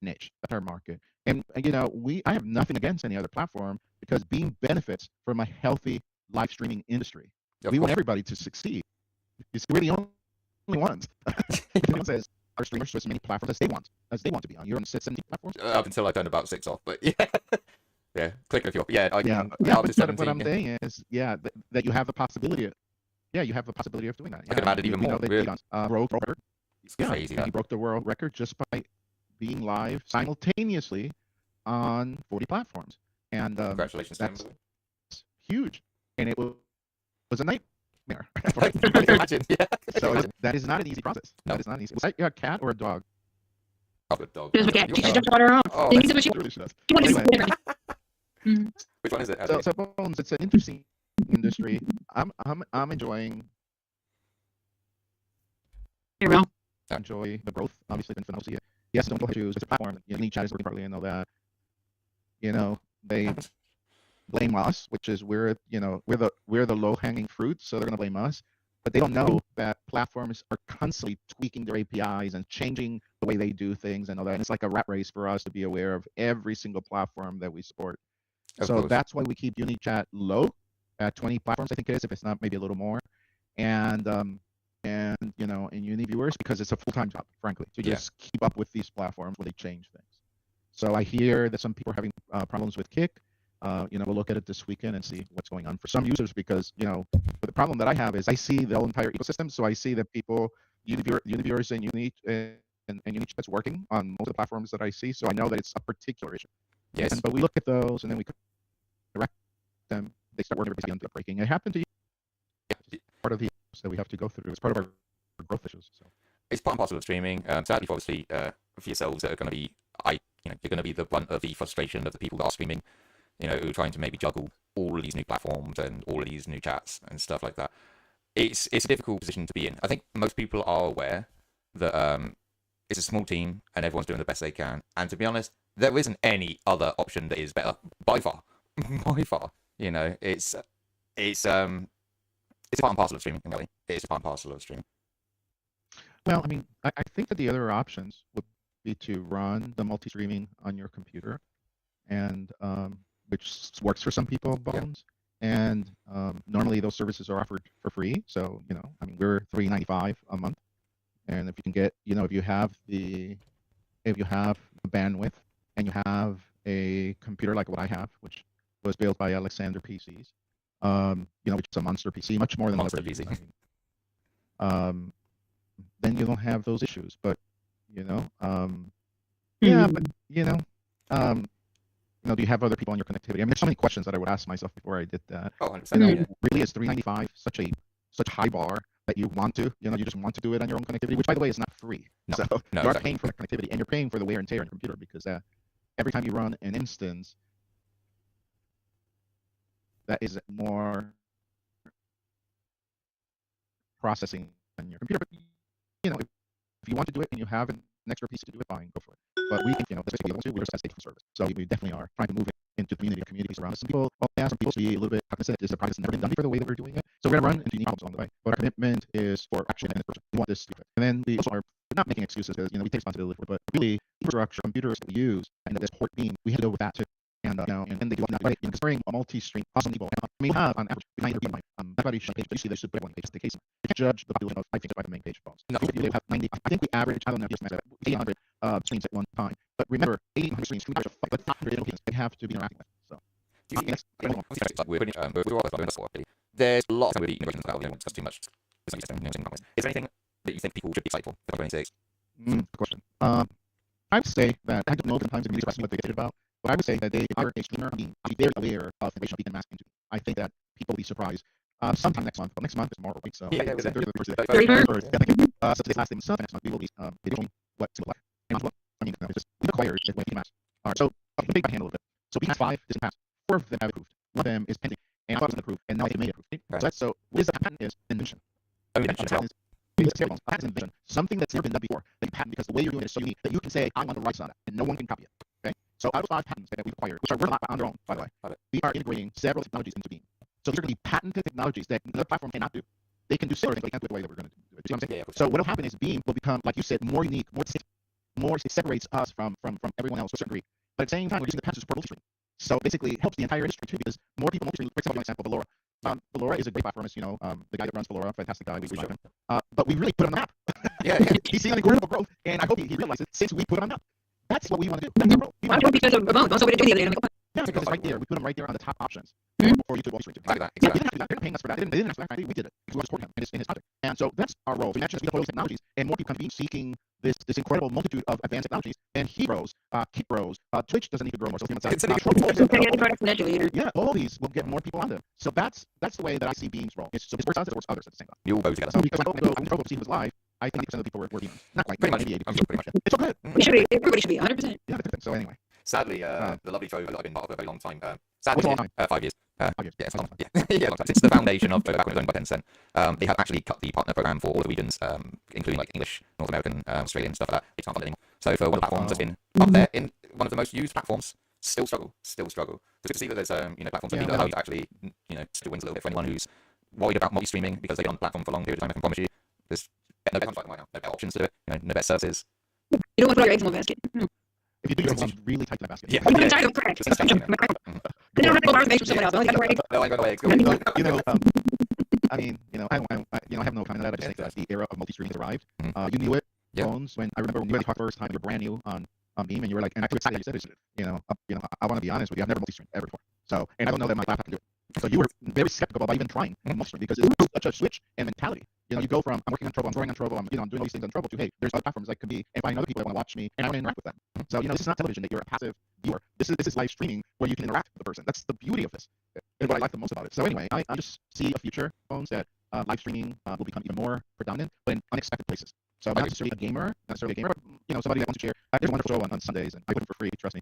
niche, that's our market. And I have nothing against any other platform because Beam benefits from a healthy live streaming industry. We want everybody to succeed. We're the only ones. Everyone says our streamers show as many platforms as they want to be on. You're on 17 platforms. Up until I turned about 6 off, but yeah, click if you're. Yeah, what I'm saying is, that you have the possibility. You have the possibility of doing that. I could have added even more. Broke record. It's crazy. He broke the world record just by being live simultaneously on 40 platforms. And congratulations, that's huge. And it was a nightmare. Imagine, yeah. So that is not an easy process. No. That is not easy. Was that a cat or a dog? Oh, a dog. It was a cat. She just jumped on her own. Oh, really does. Mm-hmm. Which one is it? So Bones, it's an interesting industry. I'm enjoying. Here we go. Enjoy the growth. Obviously, been phenomenal. Yes, don't go choose. It's a platform. Chat is working partly and all that. They blame us, which is we're the low-hanging fruit, so they're gonna blame us. But they don't know that platforms are constantly tweaking their APIs and changing the way they do things and all that. And it's like a rat race for us to be aware of every single platform that we support. So that's why we keep UniChat low at 20 platforms, I think it is, if it's not maybe a little more. And UniViewers, because it's a full-time job, frankly, to just keep up with these platforms when they change things. So I hear that some people are having problems with Kick. We'll look at it this weekend and see what's going on for some users, because the problem that I have is I see the whole entire ecosystem. So I see that people, UniViewers and UniChat that's working on most of the platforms that I see. So I know that it's a particular issue. Yes. But we look at those and then we correct them. They start working, everybody ends up breaking. It happened to you. It's part of the issues that we have to go through. It's part of our growth issues. So it's part and parcel of streaming. Sadly, obviously, for yourselves, that are going to be, you're going to be the brunt of the frustration of the people that are streaming. Who are trying to maybe juggle all of these new platforms and all of these new chats and stuff like that. It's a difficult position to be in. I think most people are aware that it's a small team and everyone's doing the best they can. And to be honest, there isn't any other option that is better by far. By far, it's a part and parcel of streaming. Really, it's a part and parcel of streaming. Well, I mean, I think that the other options would be to run the multi-streaming on your computer, and which works for some people, Bones. And normally those services are offered for free. So we're $3.95 a month, and if you can get, if you have the bandwidth and you have a computer like what I have, which was built by Alexander PCs, which is a monster PC, much more than monster PC. Then you don't have those issues. But do you have other people on your connectivity? I mean, there's so many questions that I would ask myself before I did that. Oh, 100%. Really, is $3.95 such high bar that you want to, you just want to do it on your own connectivity, which by the way is not free. No, so you are paying for the connectivity, and you're paying for the wear and tear on your computer, because every time you run an instance, that is more processing on your computer. But if you want to do it and you have an extra piece to do it, fine, go for it. But we think, this is able to. We're just at state for service, so we definitely are trying to move it into the communities around us. Some people to be a little bit cognizant. This is a project that's never been done before, the way that we're doing it. So we're gonna run into unique problems along the way. But our commitment is for action and person. We want this to be fit. And then we also are not making excuses, because we take responsibility for it. But really, infrastructure, computers that we use, and this port beam, we had to go with that too. And and they do not right, because we're multi-stream, awesome people. We have on average 900 people. Everybody should page. You see, there's super one page. The case. You can judge the population of 5 things by the main page. No, we have 90. I think we average. I don't know. 800 streams at one time. But remember, 800 streams. We average 500 opinions. They have to be interacting with. So. There's a lot of really innovations about. We don't discuss too much. Is there anything that you think people should be excited for 2026? Good question. I would say that I don't know sometimes the community expressing what they're excited about, but I would say that they are a streamer. I mean, I'd be very aware of the racial beacon mask into. I think that people will be surprised sometime next month. But next month is tomorrow, right? So Yeah, it's the 31st today. 31st. Yeah, thank you. So today's last day. Sometime next month we will be showing what to look like. And also, I mean, it's just we've acquired this beacon mask. All right, so let me take my hand a little bit. So we have 5 different patents. 4 of them have approved. One of them is pending, and I thought it was approved, and now they made it approved. Right. So what is the patent is invention. Invention. A patent is invention, something that's never been done before that you patent because the way you're doing it is so unique that you can say, I want the rights on it, and no one can copy it. Okay? So out of 5 patents that we've acquired, which are worth a lot on their own, by the way, we are integrating several technologies into Beam. So these are going to be patented technologies that another platform cannot do. They can do similar things, but they can't do it the way that we're going to do it. You see what I'm saying? So what will happen is Beam will become, like you said, more unique, more distinct, more it separates us from everyone else to a certain degree. But at the same time, we're using the patents to support multi-stream. So basically, it helps the entire industry too, because more people multi-stream. For example, an example, Valora. Valora is a great platform, as you know, the guy that runs Valora, fantastic guy. We love him. But we really put him on the map. Yeah. He's seeing incredible growth, and I hope he realizes since we put him on the map. That's what we want to do. That's our role. I'm because of Ramon. Also, we didn't do the other day. Yeah, because it's right there. We put them right there on the top options Mhm. for YouTube multi-stream. Exactly. Yeah, we didn't have to do that. They're not paying us for that. They didn't ask for that. We did it because we want to support him in his project. And so that's our role. We mentioned we deploy these technologies, and more people come to be seeking this incredible multitude of advanced technologies, and he grows, Keep grows, Twitch doesn't need to grow more. So yeah, all these will get more people on them. So that's the way that I see Beam's role. So it works us, it works others at the same time. You all go together. So because I'm told to was live, I think 90% of the people were Beamers. Not quite. Pretty much. Maybe 80%. I'm sure pretty much. It's so good. It should be. Everybody should be 100%. Yeah, so anyway. Sadly, the lovely show that I've been part of for a very long time. What's a long Sadly, time? 5 years. 5 years. Yeah, it's a long time. Yeah, long time. Since the foundation of Vote Back when it was owned by Tencent, they have actually cut the partner program for all the regions, including like English, North American, Australian, stuff like that. They can't fund it anymore. So for one of the platforms that's been up there in one of the most used platforms, still struggle. It's good to see that there's platforms that allow you to actually still wins a little bit for anyone who's worried about multi-streaming because they've been on the platform for a long period of time. I can promise you, there's no better right now. No better options to do it. No better services. You don't want to put all your eggs in one basket. If you do, you're really tight to the basket. Yeah. I'm trying to correct. They don't have to go information from someone else. I got to No, I got away. I mean, I have no comment on that. I just think that the era of multi-streaming has arrived. Mhm. You knew it. Yeah. Phones. When I remember when you had the first time, you were brand new on Beam, and you were like, and I feel excited. You said it. I want to be honest with you. I've never multi-streamed ever before. So, and I don't know that my laptop can do it. So you were very skeptical about even trying multi-stream because it's such a switch and mentality. You go from I'm working on Trovo, I'm drawing on Trovo, I'm doing all these things on Trovo to hey, there's other platforms that can be and find other people that want to watch me and I want to interact with them. So this is not television that you're a passive viewer. This is live streaming where you can interact with the person. That's the beauty of this and what I like the most about it. So anyway, I just see a future phones that live streaming will become even more predominant, but in unexpected places. So not necessarily a gamer, but somebody that wants to share. There's a wonderful show on Sundays, and I put it for free. Trust me.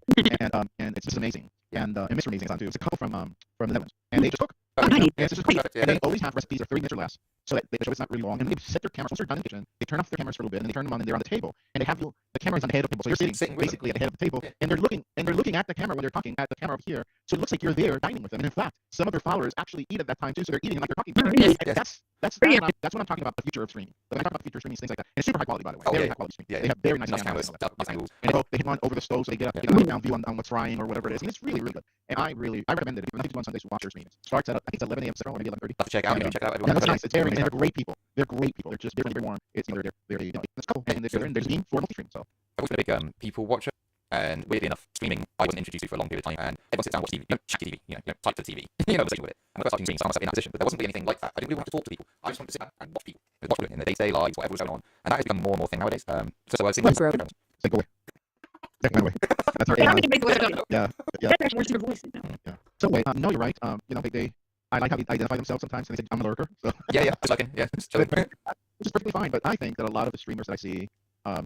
And it's just amazing. And Mr. Amazing is on too. It's a couple from the Netherlands, and they just cook. And they always have recipes of 30 minutes or less, so that the show is not really long. And they set their cameras once they're done in the kitchen. They turn off their cameras for a little bit, and they turn them on, and they're on the table. And they have the cameras on the head of the table, so you're sitting basically at the head of the table, and they're looking at the camera when they're talking at the camera over here. So it looks like you're there dining with them. And in fact, some of their followers actually eat at that time too, so they're eating like they're talking. That's what I'm talking about. The future of streaming. When I talk about the future of streaming, things like that. And it's super high quality, by the way. Very high quality streaming. They have very nice cameras. And they can run over the stove, so they get a down view on what's frying or whatever it is. And it's really, really good. And I recommend it. If you're not on Sundays, watch their streaming. It starts at I think it's 11 a.m. Central, maybe 11:30. Have to check out. Check it out. Yeah, that's nice. It's airing, and they're great people. They're just very warm. It's they're it's cool. And there's a Beam for multi-stream. So I've always been a big people watcher, and weirdly enough, streaming I wasn't introduced to for a long period of time. And everyone sits down and watch TV, chat TV, type to the TV, conversation with it. And when I started streaming, I found myself in that position, but there wasn't really anything like that. I didn't really want to talk to people. I just wanted to sit down and watch people, watch people in their day-to-day lives, whatever was going on, and that has become more and more thing nowadays. So I've seen it's like go away. Take my way. That's our yeah. That's actually your voice. Yeah. So wait, no, you're right. I like how they identify themselves sometimes, and they say I'm a lurker. So yeah, just like just chilling. Which is perfectly fine. But I think that a lot of the streamers that I see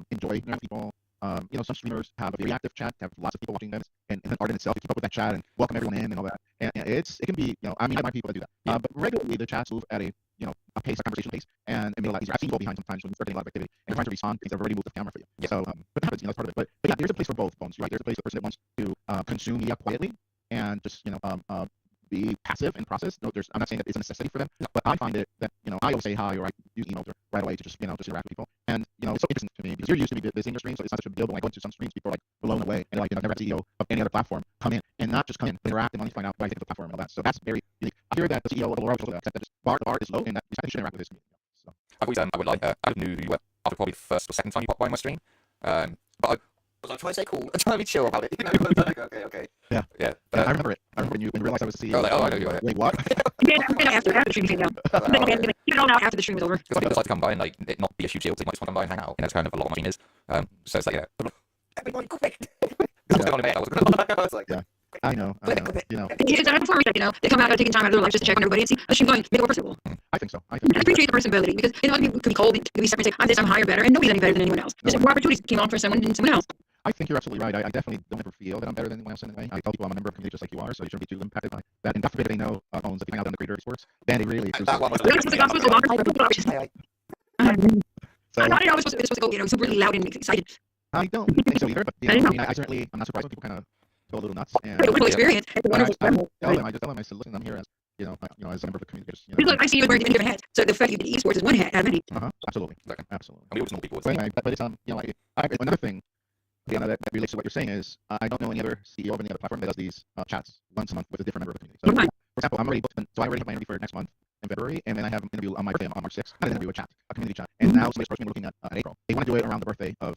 enjoy people. Some streamers have a very active chat, have lots of people watching them, and then art in itself, you keep up with that chat and welcome everyone in and all that. And it can be, I like people that do that. But regularly the chats move at a pace, a conversation pace, and it made a lot easier. I've seen people behind sometimes when you start getting a lot of activity and trying to respond because they've already moved the camera for you. Yeah. So, but that happens, that's part of it. But yeah, there's a place for both phones, right? There's a place for the person that wants to consume media quietly and just, be passive and process. No, I'm not saying that it's a necessity for them, but I find it that I always say hi or I use emails right away to just interact with people. And it's so interesting to me because you're used to me visiting your streams, so it's not such a big deal. But when I go into some streams, people are like blown away and like I've never had a CEO of any other platform come in and not just come in, but interact and want to find out what I think of the platform and all that. So that's very unique. I hear that the CEO of Laura told that the bar is low and that you should interact with this community. So I would like I knew who you were after probably the first or second time you popped by my stream, but I was like, trying to stay cool, trying to be chill about it. You know, I was like, okay. Yeah. Yeah. I remember it. I remember when you realized I was the CEO. Oh, like, I know you are. Wait, what? Yeah, after the stream came down. You know, now after the stream was over. Because people decide to come by and like it not be a huge deal. They might just want to come by and hang out. And that's kind of a lot of machine is. So it's like, yeah. Everybody quick. I was like, yeah. I know. You know. It's a performance, you know. They come out taking time out of their life just to check on everybody and see the stream going, make it more personable. I think so. I appreciate the personability because a lot of people could be cold, could be separate and say, I'm this, I'm higher, better, and nobody's any better than anyone else. Just more opportunities came on for someone than someone else. I think you're absolutely right. I definitely don't ever feel that I'm better than anyone else in any way. I tell people I'm a member of a community just like you are, so you shouldn't be too impacted by that. And God forbid they know owns if you hang out in the creator sports, then they really. That one was I thought it was supposed to go, you know, super loud and excited. I don't think so either, but yeah, I'm not surprised when people kind of go a little nuts. And it's a wonderful experience. It's a wonderful I just tell them, I said, listen, I'm here as as a member of the community. You know, look, I see you wearing different hats. So the fact you did esports is one hat out of many. Absolutely. And we always know people. So anyway, but it's another thing that relates to what you're saying is I don't know any other CEO of any other platform that does these chats once a month with a different member of the community. So, for example, I'm already booked, so I already have my interview for next month in February, and then I have an interview on my birthday on March 6th. Not an interview, a community chat. And now somebody's approaching me looking at April. They want to do it around the birthday of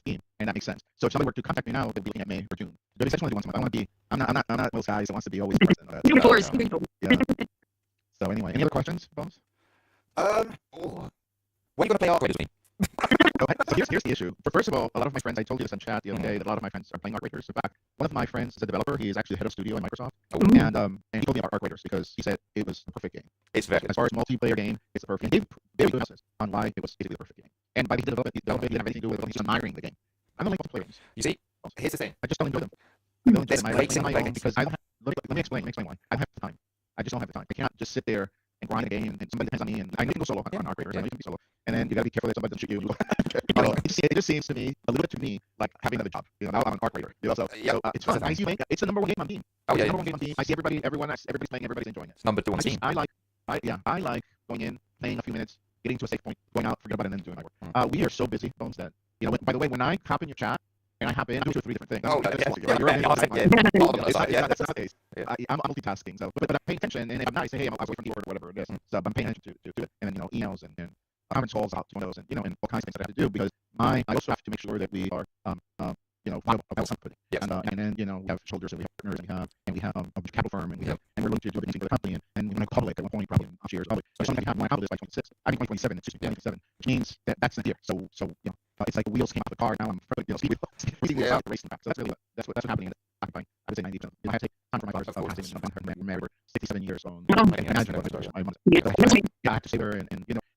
Game, and that makes sense. So if somebody were to contact me now, they'd be looking at May or June. Go to once a month. I want to be. I'm not one of those guys that wants to be always present. Yeah. So anyway, any other questions, Bones? When are you gonna play Arc Raiders with me? So here's the issue. First of all, a lot of my friends, I told you this in chat the other day, that a lot of my friends are playing Arc Raiders. In fact, one of my friends is a developer. He is actually the head of studio in Microsoft, and he told me about Arc Raiders because he said it was the perfect game. It's very good. As far as multiplayer game, it's the perfect game. He gave very good analysis on why it was basically the perfect game. And by the development, he didn't have anything to do with it. He's admiring the game. I don't like multiplayer games. You see, here's the thing. I just don't enjoy them. I don't enjoy them. I great like playing on my own games. because I don't have, let me explain why. I don't have the time. I just don't have the time. I can't just sit there and grind a game, and somebody depends on me, and I know you can go solo on Arc Raiders. I know you can be solo, and then you gotta be careful that somebody doesn't shoot you. It just seems to me a little bit to me like having another job. You know, now I'm an Arc Raider. You know, so it's fun. I see you it's the number one game on Team. It's the number one game on Team. I see everybody's playing, everybody's enjoying it. It's number 2 on Team. I like going in, playing a few minutes, getting to a safe point, going out, forget about it, and then doing my work. We are so busy, Bones, that by the way, when I hop in your chat. And I hop in, I do 2 or 3 different things. That's not the case. I'm multitasking, so but I'm paying attention, and if I'm not, I say, hey, I was away from keyboard or whatever it is. So I'm paying attention to it, and then emails and conference calls out to Munoz, and and all kinds of things that I have to do because I also have to make sure that we are viable company. Yes. And then we have shoulders, and we have partners, and we have a capital firm, and we're looking to do a big company, and we're going to public at one point, probably in shares public. So something have my capital is by 2027, which means that's the year. So it's like the wheels came off the car. Now I'm speed wheels racing back. So that's what's happening in Occupying. I would say 90%. I have to take time for my daughter's passing. I've been over 67 years, so I have to save her, and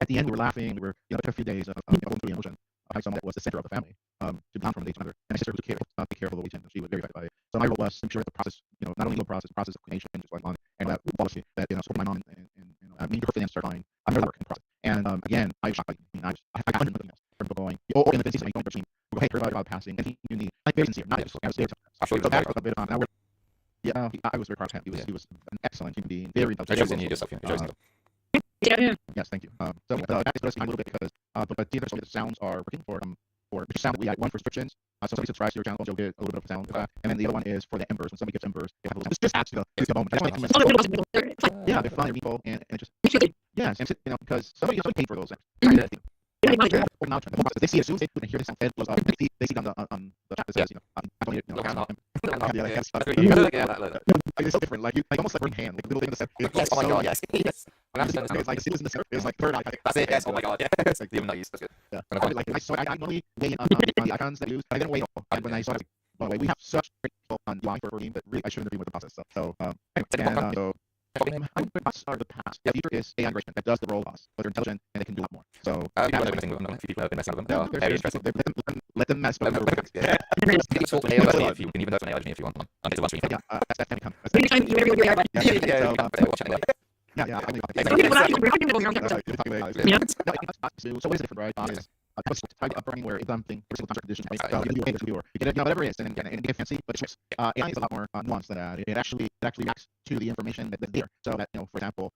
at the end we were laughing. We were after a few days of going through the emotion. Someone that was the center of the family, to down from the mother, and my sister who took care of the weekend. She was very affected by it. So my role was to ensure that the process, not only the process of creation, just went on, and that policy that supported my mom and me perfectly and start fine. I'm never working in the process. And again, I was shocked by it. I got hundreds of emails from people going, in the business, going to team, go, hey, heard about passing, and you need very sincere, not just I was very proud of him. He was an excellent human being, very intelligent. Yes, thank you. So that is a little bit because but the other sounds are working for which sound we one for subscriptions. So somebody subscribes to your channel, you'll get a little bit of sound for that. And then the other one is for the embers. When somebody gets embers, they have a little just adds to the moment. They're fun people, and it just and because somebody paid for those. They see it as soon as they hear this sound, they see on the chat that says, it's so different. Like almost like one hand, like the little thing that says, yes, oh my god, yes. It's like it was in the it's like third eye. That's it, yes, oh my god, yeah. It's like even not used, that's good. Yeah. I normally weigh in on the icons that I use, but I didn't weigh all. When I saw it, by the way, we have such great people on UI for game that really I shouldn't agree with the process. So anyway, I would start the past. The future is AI integration that does the role of us, but they're intelligent and they can do a lot more. So a few people have been messing with them. They are very interesting. Let them mess with them. You can talk to AI if you can even know AI if you want. It's a one stream. That's Famicom. So what is it different, right? Is upbringing where it's something every single contract condition, whatever it is, and get fancy, but it's AI is a lot more nuanced than that. It actually reacts to the information that's there. So that for example,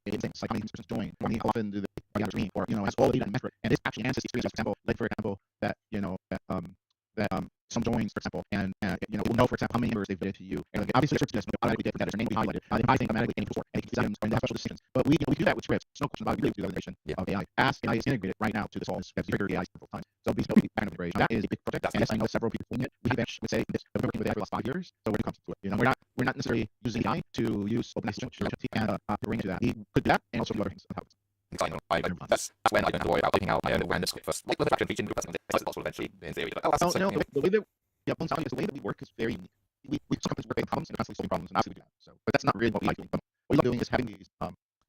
it thinks like how many persons join, or how often do they on screen, or has all the data and metric, and this actually answers these for example, that some joins, for example, and it will know, for example, how many members they've voted to you. And obviously, search this automatically get that as your name will be highlighted. I think automatically any store, and it these items and have special decisions. But we do that with scripts. There's no question about it. We really do that with the nation of AI. As AI is integrated right now to this whole trigger AI several times. So these kind of integration, that is a big project. And yes, I know several people doing it. We eventually would say this, but we've been working with AI for the last 5 years. So when it comes to it, you know, we're not necessarily using AI to use OpenAI and bring into that. We could do that and also do other things on top of it. That's when I don't have to worry about taking out my own awareness first. Like, with attraction feature, it's possible eventually, in theory. Like, oh, no, the way that the way that we work is very unique. We sometimes work on problems and constantly solving problems, and obviously we do that. So, but that's not really what we like doing. But what we like doing is having these.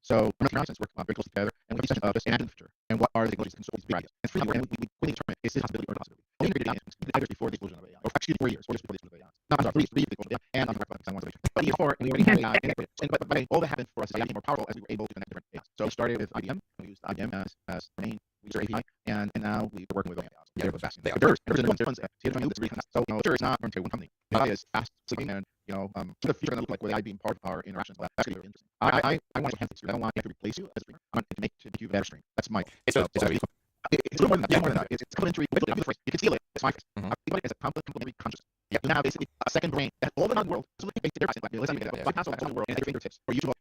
So we're making work very closely together, and we have a session of just imagine the future and what are the technologies that can solve these big ideas. And freely, and we determine is this a possibility or a possibility. Only integrated AI we did 5 years before the explosion of AI, or actually 4 years, 4 years before the explosion of AI. No, I'm sorry, 3 years before the explosion of AI, and I'm talking about someone. But before, and we already had AI, and but all that happened for us is AI became more powerful as we were able to connect different AIs. So we started with IBM, we used IBM as the main user API, and now we're working with AI. They're the best. But there's new ones. That's really so sure it's not going to one company. AI is fast sleeping, and you know, so the future going to look like with AI being part of our interactions. That's going to be really interesting. I want to enhance it. I don't want to replace you as a streamer. I want to make you a better streamer. That's my. It's a little more than that. Yeah, more than that. It's complementary. I'm the first. You can steal it. It's my first. I think about it as a complementary consciousness. Yeah, you have basically a second brain that all the non-world is looking based their like let's not get that. Black Council has the world and at your fingertips. Or YouTube